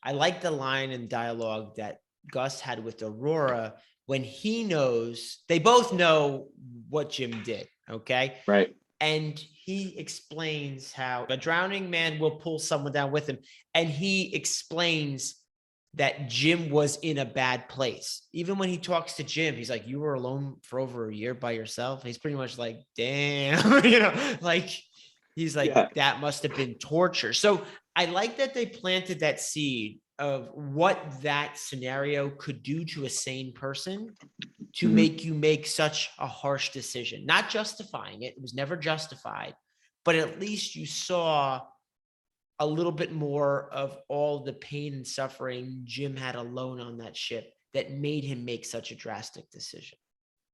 I like the line and dialogue that Gus had with Aurora when they both know what Jim did. Okay. Right. And he explains how a drowning man will pull someone down with him. And he explains that Jim was in a bad place. Even when he talks to Jim, he's like, you were alone for over a year by yourself. He's pretty much like, damn, he's like, Yeah. that must have been torture. So I like that they planted that seed of what that scenario could do to a sane person to make you make such a harsh decision, not justifying it. It was never justified, but at least you saw a little bit more of all the pain and suffering Jim had alone on that ship that made him make such a drastic decision.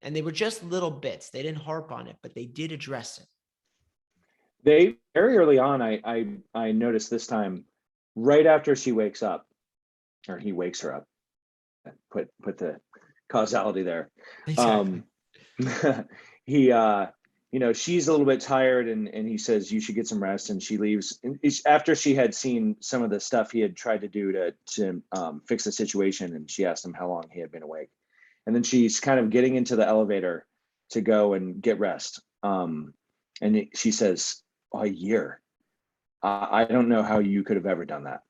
And they were just little bits. They didn't harp on it, but they did address it. They very early on, I noticed this time, right after she wakes up, or he wakes her up. Put the causality there. He she's a little bit tired, and he says you should get some rest, and she leaves. And after she had seen some of the stuff he had tried to do to fix the situation, and she asked him how long he had been awake, and then she's kind of getting into the elevator to go and get rest, and she says, a year. I don't know how you could have ever done that.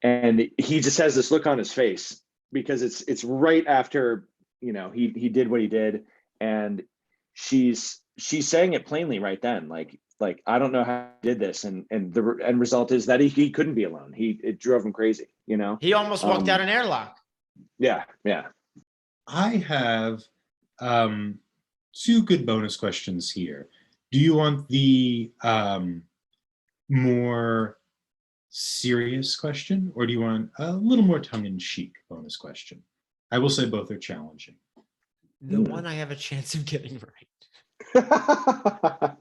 And he just has this look on his face because it's right after he did what he did, and she's saying it plainly right then, like I don't know how he did this, and the end result is that he couldn't be alone. It drove him crazy. He almost walked out an airlock. Yeah. I have two good bonus questions here. Do you want the more serious question, or do you want a little more tongue-in-cheek bonus question? I will say both are challenging. The one I have a chance of getting right.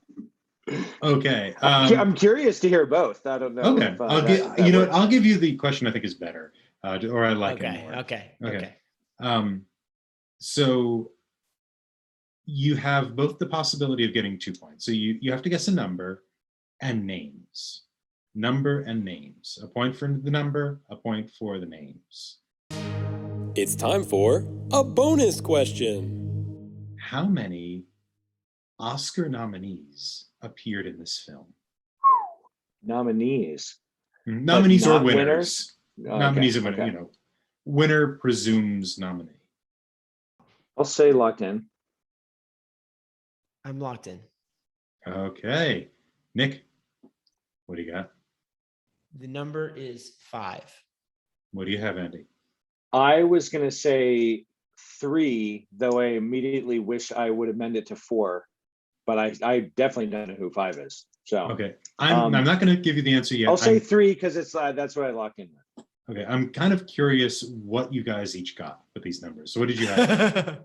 Okay. I'm curious to hear both. I don't know. Okay. I'll give you the question I think is better, or I like it more. Okay. So you have both the possibility of getting 2 points. So you have to guess a number and names. Number and names. A point for the number, a point for the names. It's time for a bonus question. How many Oscar nominees appeared in this film? Nominees. Nominees or winners. Winners? Nominees and winners. Okay. Winner presumes nominee. I'll say locked in. I'm locked in. Okay. Nick, what do you got? The number is 5. What do you have, Andy? I was going to say 3, though I immediately wish I would amend it to 4, but I definitely don't know who 5 is. So okay, I'm not going to give you the answer yet. I'll say 3 because it's that's what I locked in with. Okay, I'm kind of curious what you guys each got with these numbers. So what did you have?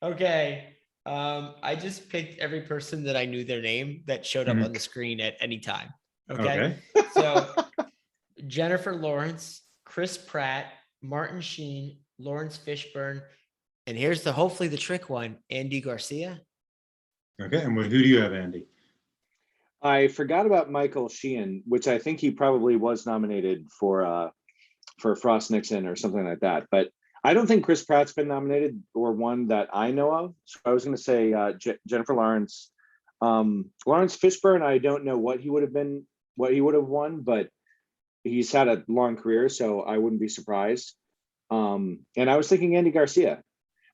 Okay. I just picked every person that I knew their name that showed up on the screen at any time. Okay. So Jennifer Lawrence, Chris Pratt, Martin Sheen, Lawrence Fishburne, and here's hopefully the trick one, Andy Garcia. Okay, and who do you have, Andy? I forgot about Michael Sheehan, which I think he probably was nominated for Frost Nixon or something like that. But I don't think Chris Pratt's been nominated or one that I know of. So I was going to say Jennifer Lawrence, Lawrence Fishburne. I don't know what he would have won, but he's had a long career, so I wouldn't be surprised. And I was thinking Andy Garcia,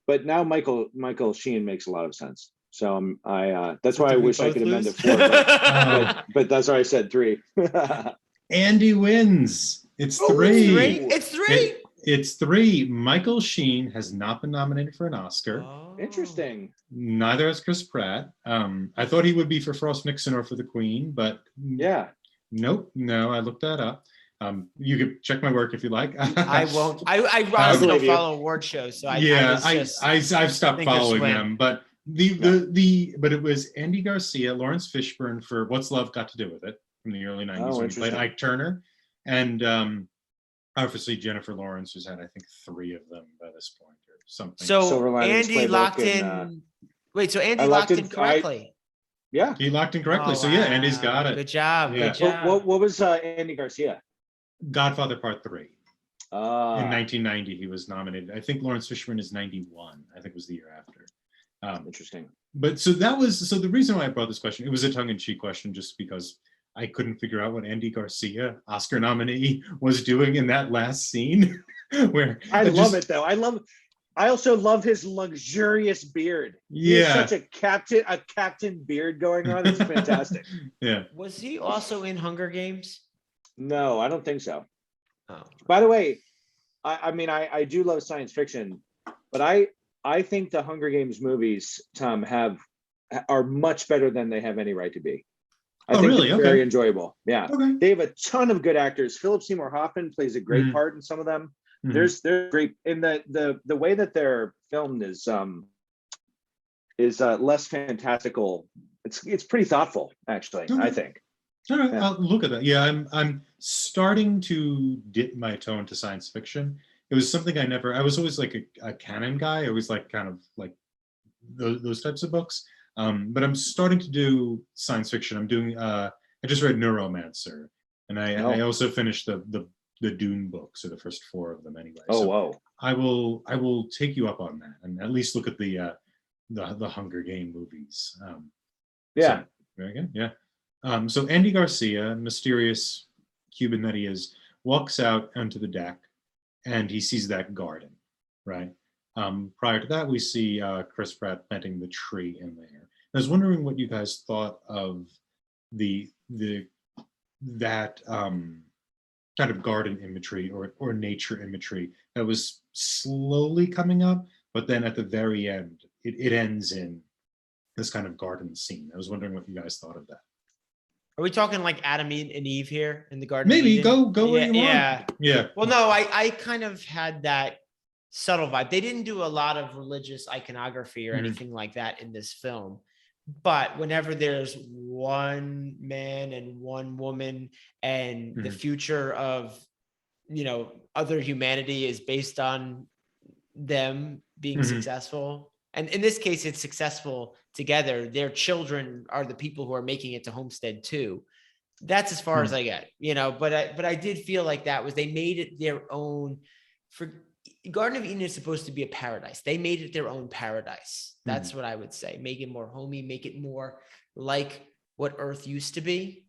but now Michael Sheehan makes a lot of sense. So that's why I wish I could amend it 4, but that's why I said 3. Andy wins. It's 3. It's 3. It's 3. Michael Sheen has not been nominated for an Oscar. Oh. Interesting. Neither has Chris Pratt. I thought he would be for Frost Nixon or for The Queen, but yeah. Nope. No, I looked that up. You could check my work if you like. I won't. I honestly don't follow award shows, so I've stopped following them. But but it was Andy Garcia, Lawrence Fishburne for What's Love Got to Do with It from the early 90s when he played Ike Turner, and obviously Jennifer Lawrence, who's had I think 3 of them by this point or something. So Andy locked in. Wait, so Andy locked in correctly. Yeah, he locked in correctly. So yeah, Andy's got it. Good job. Yeah. Good job. What was Andy Garcia? Godfather Part 3. In In 1990, he was nominated. I think Lawrence Fishburne is 91. I think was the year after. Interesting. But so the reason why I brought this question, it was a tongue-in-cheek question just because I couldn't figure out what Andy Garcia, Oscar nominee, was doing in that last scene. Where I love it though. I also love his luxurious beard. Yeah. He has such a captain beard going on. It's fantastic. Yeah. Was he also in Hunger Games? No, I don't think so. Oh. By the way, I do love science fiction, but I think the Hunger Games movies, Tom, are much better than they have any right to be. I think really? they're very enjoyable. Yeah. Okay. They have a ton of good actors. Philip Seymour Hoffman plays a great part in some of them. They're great in the way that they're filmed is less fantastical. It's pretty thoughtful, actually. I think. All right, I'll look at that. Yeah, I'm starting to dip my toe into science fiction. It was something I was always like a canon guy. I always like kind of like those types of books. But I'm starting to do science fiction. I'm doing I just read Neuromancer, and I also finished the Dune books, or the first 4 of them anyway. Oh, so wow. I will take you up on that and at least look at the Hunger Game movies. Yeah. So, very good. Yeah. So Andy Garcia, mysterious Cuban that he is, walks out onto the deck and he sees that garden, right? Prior to that, we see Chris Pratt planting the tree in there. I was wondering what you guys thought of that kind of garden imagery or nature imagery that was slowly coming up, but then at the very end, it ends in this kind of garden scene. I was wondering what you guys thought of that. Are we talking like Adam and Eve here in the Garden? Maybe of Eden? go where you want. Yeah. Well, no, I kind of had that subtle vibe. They didn't do a lot of religious iconography or anything like that in this film. But whenever there's one man and one woman and the future of, other humanity is based on them being successful. And in this case, it's successful together. Their children are the people who are making it to Homestead too. That's as far as I get, but I did feel like they made it their own. For Garden of Eden is supposed to be a paradise. They made it their own paradise. That's what I would say. Make it more homey, make it more like what Earth used to be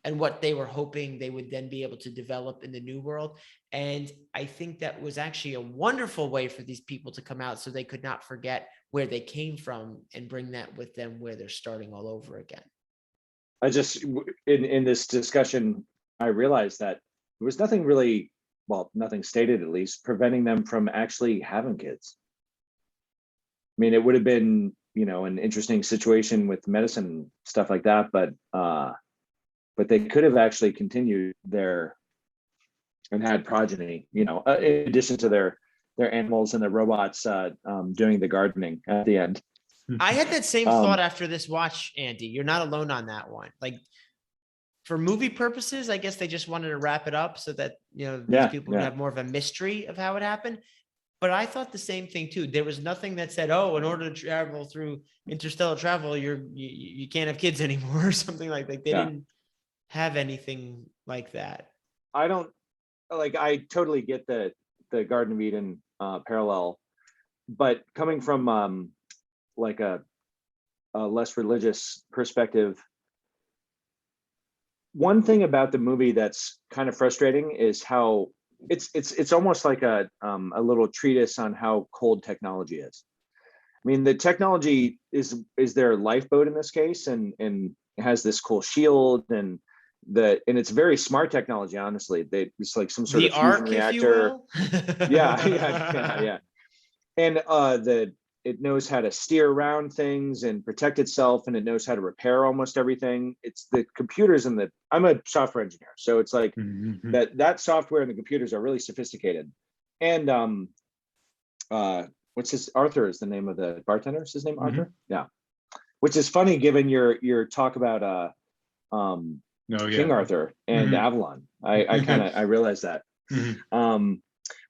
and what they were hoping they would then be able to develop in the new world. And I think that was actually a wonderful way for these people to come out so they could not forget where they came from and bring that with them where they're starting all over again. I just, in this discussion, I realized that there was nothing really, nothing stated at least, preventing them from actually having kids. I mean, it would have been, an interesting situation with medicine and stuff like that, but they could have actually continued their and had progeny, in addition to their animals and the robots doing the gardening at the end. I had that same thought after this watch, Andy. You're not alone on that one. Like, for movie purposes, I guess they just wanted to wrap it up so that, these people would have more of a mystery of how it happened. But I thought the same thing too. There was nothing that said, "Oh, in order to travel through interstellar travel, you can't have kids anymore," or something like that. They didn't have anything like that. I totally get the Garden of Eden parallel, but coming from like a less religious perspective, one thing about the movie that's kind of frustrating is how it's almost like a little treatise on how cold technology is. I mean, the technology is their lifeboat in this case, and it has this cool shield, and it's very smart technology. Honestly, it's like some sort of fusion reactor. Yeah. And it knows how to steer around things and protect itself, and it knows how to repair almost everything. It's the computers and I'm a software engineer, so it's like that software and the computers are really sophisticated. And Arthur is the name of the bartender. Is his name Arthur? Yeah. Which is funny given your talk about King Arthur and Avalon. I realized that.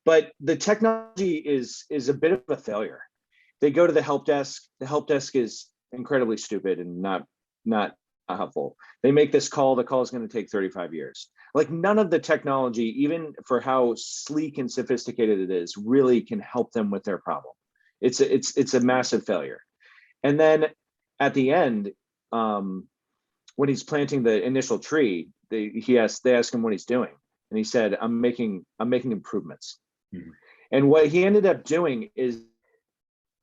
But the technology is a bit of a failure. They go to the help desk. The help desk is incredibly stupid and not helpful. They make this call. The call is going to take 35 years. Like, none of the technology, even for how sleek and sophisticated it is, really can help them with their problem. It's a massive failure. And then at the end, when he's planting the initial tree, they ask him what he's doing, and he said, "I'm making improvements." And what he ended up doing is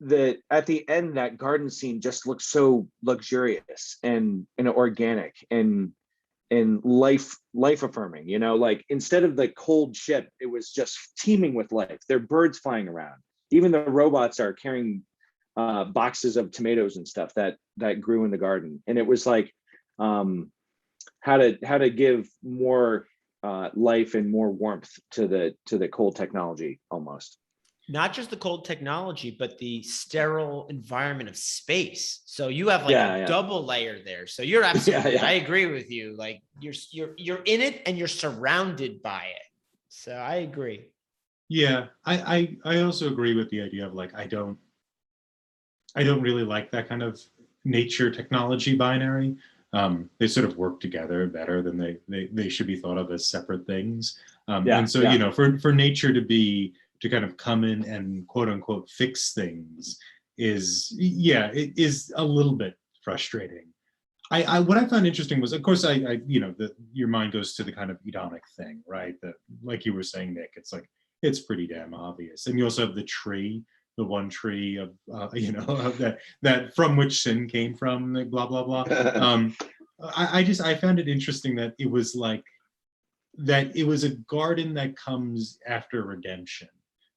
that at the end, that garden scene just looks so luxurious and organic and life affirming. Like, instead of the cold ship, it was just teeming with life. There are birds flying around. Even the robots are carrying boxes of tomatoes and stuff that grew in the garden. And it was like how to give more life and more warmth to the cold technology almost. Not just the cold technology, but the sterile environment of space. So you have like a double layer there. So you're absolutely, I agree with you. Like, you're in it and you're surrounded by it. So I agree. Yeah, I also agree with the idea of, like, I don't really like that kind of nature technology binary. They sort of work together better than they should be thought of as separate things. And so, for nature to kind of come in and quote unquote fix things is a little bit frustrating. What I found interesting was, of course, your mind goes to the kind of Edonic thing, right? That, like you were saying, Nick, it's like, it's pretty damn obvious. And you also have the one tree of that from which sin came from, blah blah blah. I found it interesting that it was like that it was a garden that comes after redemption.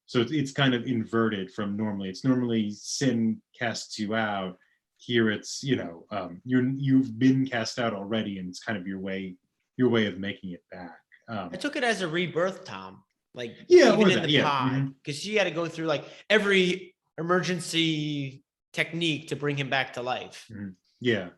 So it's kind of inverted from normally sin casts you out. Here it's you've been cast out already, and it's kind of your way of making it back. I took it as a rebirth, Tom. Like, even in the pod, because she had to go through like every emergency technique to bring him back to life. Yeah,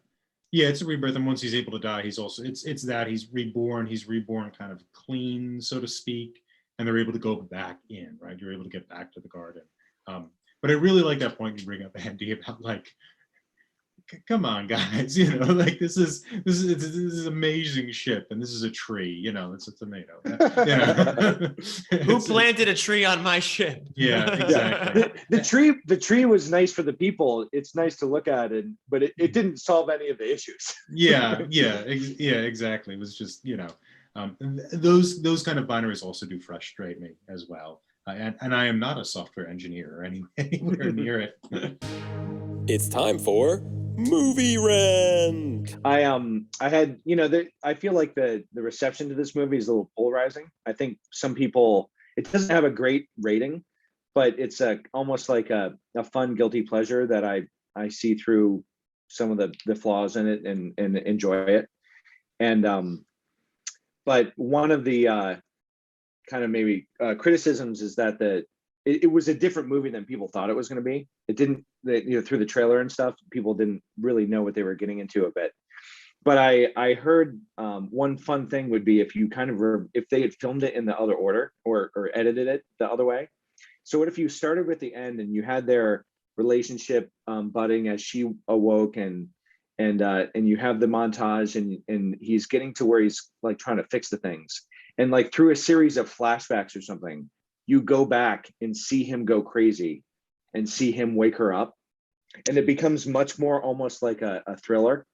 it's a rebirth, and once he's able to die, he's also it's that he's reborn kind of clean, so to speak, and they're able to go back in, right? You're able to get back to the garden. But I really like that point you bring up, Andy, about like, come on, guys, like this is amazing ship, and this is a tree, it's a tomato. Who planted a tree on my ship? Yeah, exactly. The tree was nice for the people. It's nice to look at it, but it didn't solve any of the issues. Yeah, exactly. It was just, those kind of binaries also do frustrate me as well. And I am not a software engineer or anywhere near it. It's time for Movie Rant. I had, I feel like the reception to this movie is a little polarizing. I think some people, it doesn't have a great rating, but it's almost like a fun guilty pleasure that I see through some of the flaws in it and enjoy it. And but one of the kind of maybe criticisms is that it was a different movie than people thought it was going to be. It didn't, through the trailer and stuff, people didn't really know what they were getting into a bit. But I heard one fun thing would be if you kind of if they had filmed it in the other order or edited it the other way. So what if you started with the end and you had their relationship budding as she awoke, and you have the montage and he's getting to where he's like trying to fix the things, and like through a series of flashbacks or something, you go back and see him go crazy and see him wake her up, and it becomes much more almost like a thriller,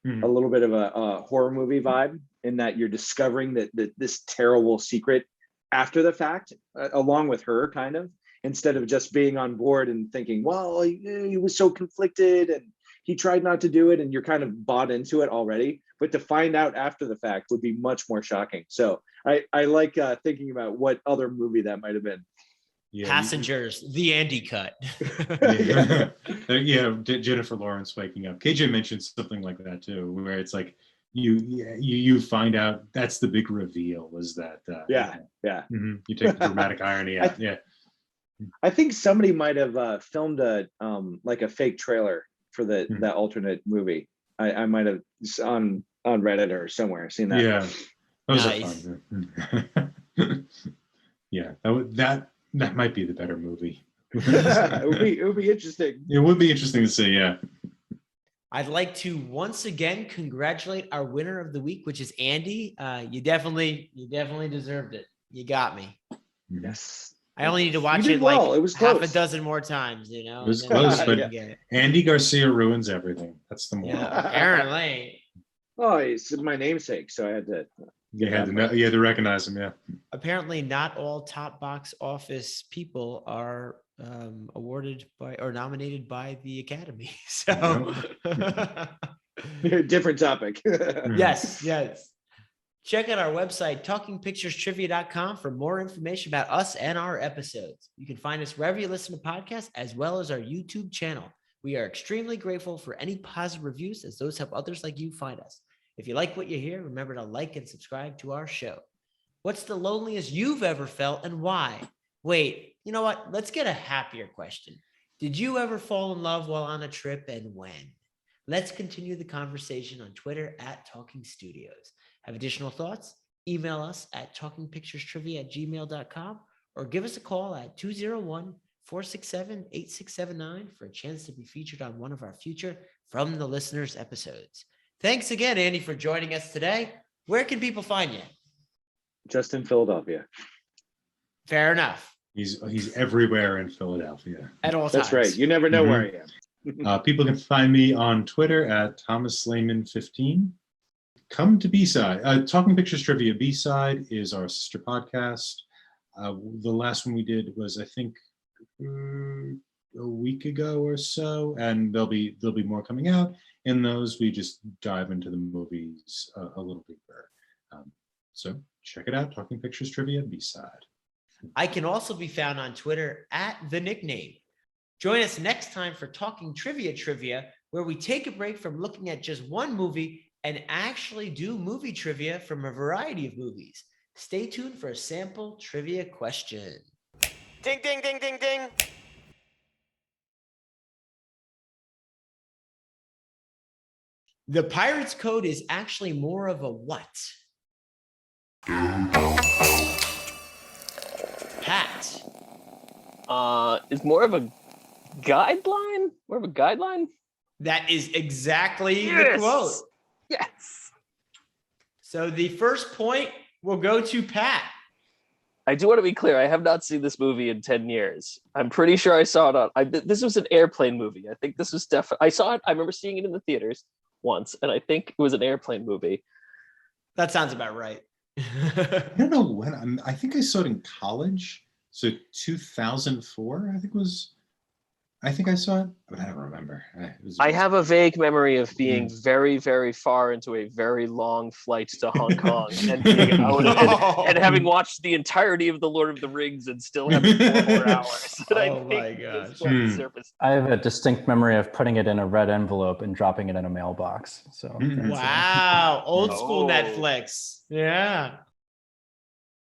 a little bit of a horror movie vibe, in that you're discovering that this terrible secret after the fact, along with her, kind of, instead of just being on board and thinking, well, he was so conflicted and he tried not to do it, and you're kind of bought into it already. But to find out after the fact would be much more shocking. So I like thinking about what other movie that might have been. Yeah, Passengers, the Andy cut. yeah, Jennifer Lawrence waking up. KJ mentioned something like that too, where it's like you find out that's the big reveal, is that you take the dramatic irony out. I think somebody might have filmed a like a fake trailer for that alternate movie. I might have on Reddit or somewhere seen that. Yeah, that was Nice. fun. Yeah, that might be the better movie. it would be interesting. It would be interesting to see. Yeah. I'd like to once again congratulate our winner of the week, which is Andy. You definitely deserved it. You got me. Yes. I only need to watch You it did like well. It was half close. a dozen more times, It was close, but Andy Garcia ruins everything. That's the moral. yeah, apparently. Oh, it's my namesake, so I had to. You had to recognize him. Yeah. Apparently, not all top box office people are awarded by or nominated by the Academy. So, Different topic. yes. Check out our website, talkingpicturestrivia.com, for more information about us and our episodes. You can find us wherever you listen to podcasts, as well as our YouTube channel. We are extremely grateful for any positive reviews, as those help others like you find us. If you like what you hear, remember to like and subscribe to our show. What's the loneliest you've ever felt and why? Wait, you know what? Let's get a happier question. Did you ever fall in love while on a trip, and when? Let's continue the conversation on Twitter at Talking Studios. Have additional thoughts? Email us at talkingpicturestrivia@gmail.com or give us a call at 201-467-8679 for a chance to be featured on one of our future From the Listeners episodes. Thanks again, Andy, for joining us today. Where can people find you? Just in Philadelphia. Fair enough. He's everywhere in Philadelphia. At all times. That's right. You never know where I am. People can find me on Twitter at Thomas Lehman 15. Come to B-Side. Talking Pictures Trivia B-Side is our sister podcast. The last one we did was, I think, a week ago or so, and there'll be more coming out. In those, we just dive into the movies a little deeper. So check it out, Talking Pictures Trivia B-Side. I can also be found on Twitter at The Nickname. Join us next time for Talking Trivia, where we take a break from looking at just one movie and actually do movie trivia from a variety of movies. Stay tuned for a sample trivia question. Ding, ding, ding, ding, ding. The Pirate's Code is actually more of a what? Pat. Is more of a guideline? More of a guideline? That is exactly the Yes. quote. Yes. So the first point will go to Pat. I do want to be clear. I have not seen this movie in 10 years. I'm pretty sure I saw it on. This was an airplane movie. I think this was definitely. I saw it. I remember seeing it in the theaters once, and I think it was an airplane movie. That sounds about right. I don't know when. I think I saw it in college. So 2004, I think I saw it, but I don't remember. I have a vague memory of being very, very far into a very long flight to Hong Kong and being out and having watched the entirety of The Lord of the Rings and still having 4 more hours. And Oh I think my this gosh. one surfaced. I have a distinct memory of putting it in a red envelope and dropping it in a mailbox. So Mhm. Wow. Old school Oh. Netflix. Yeah.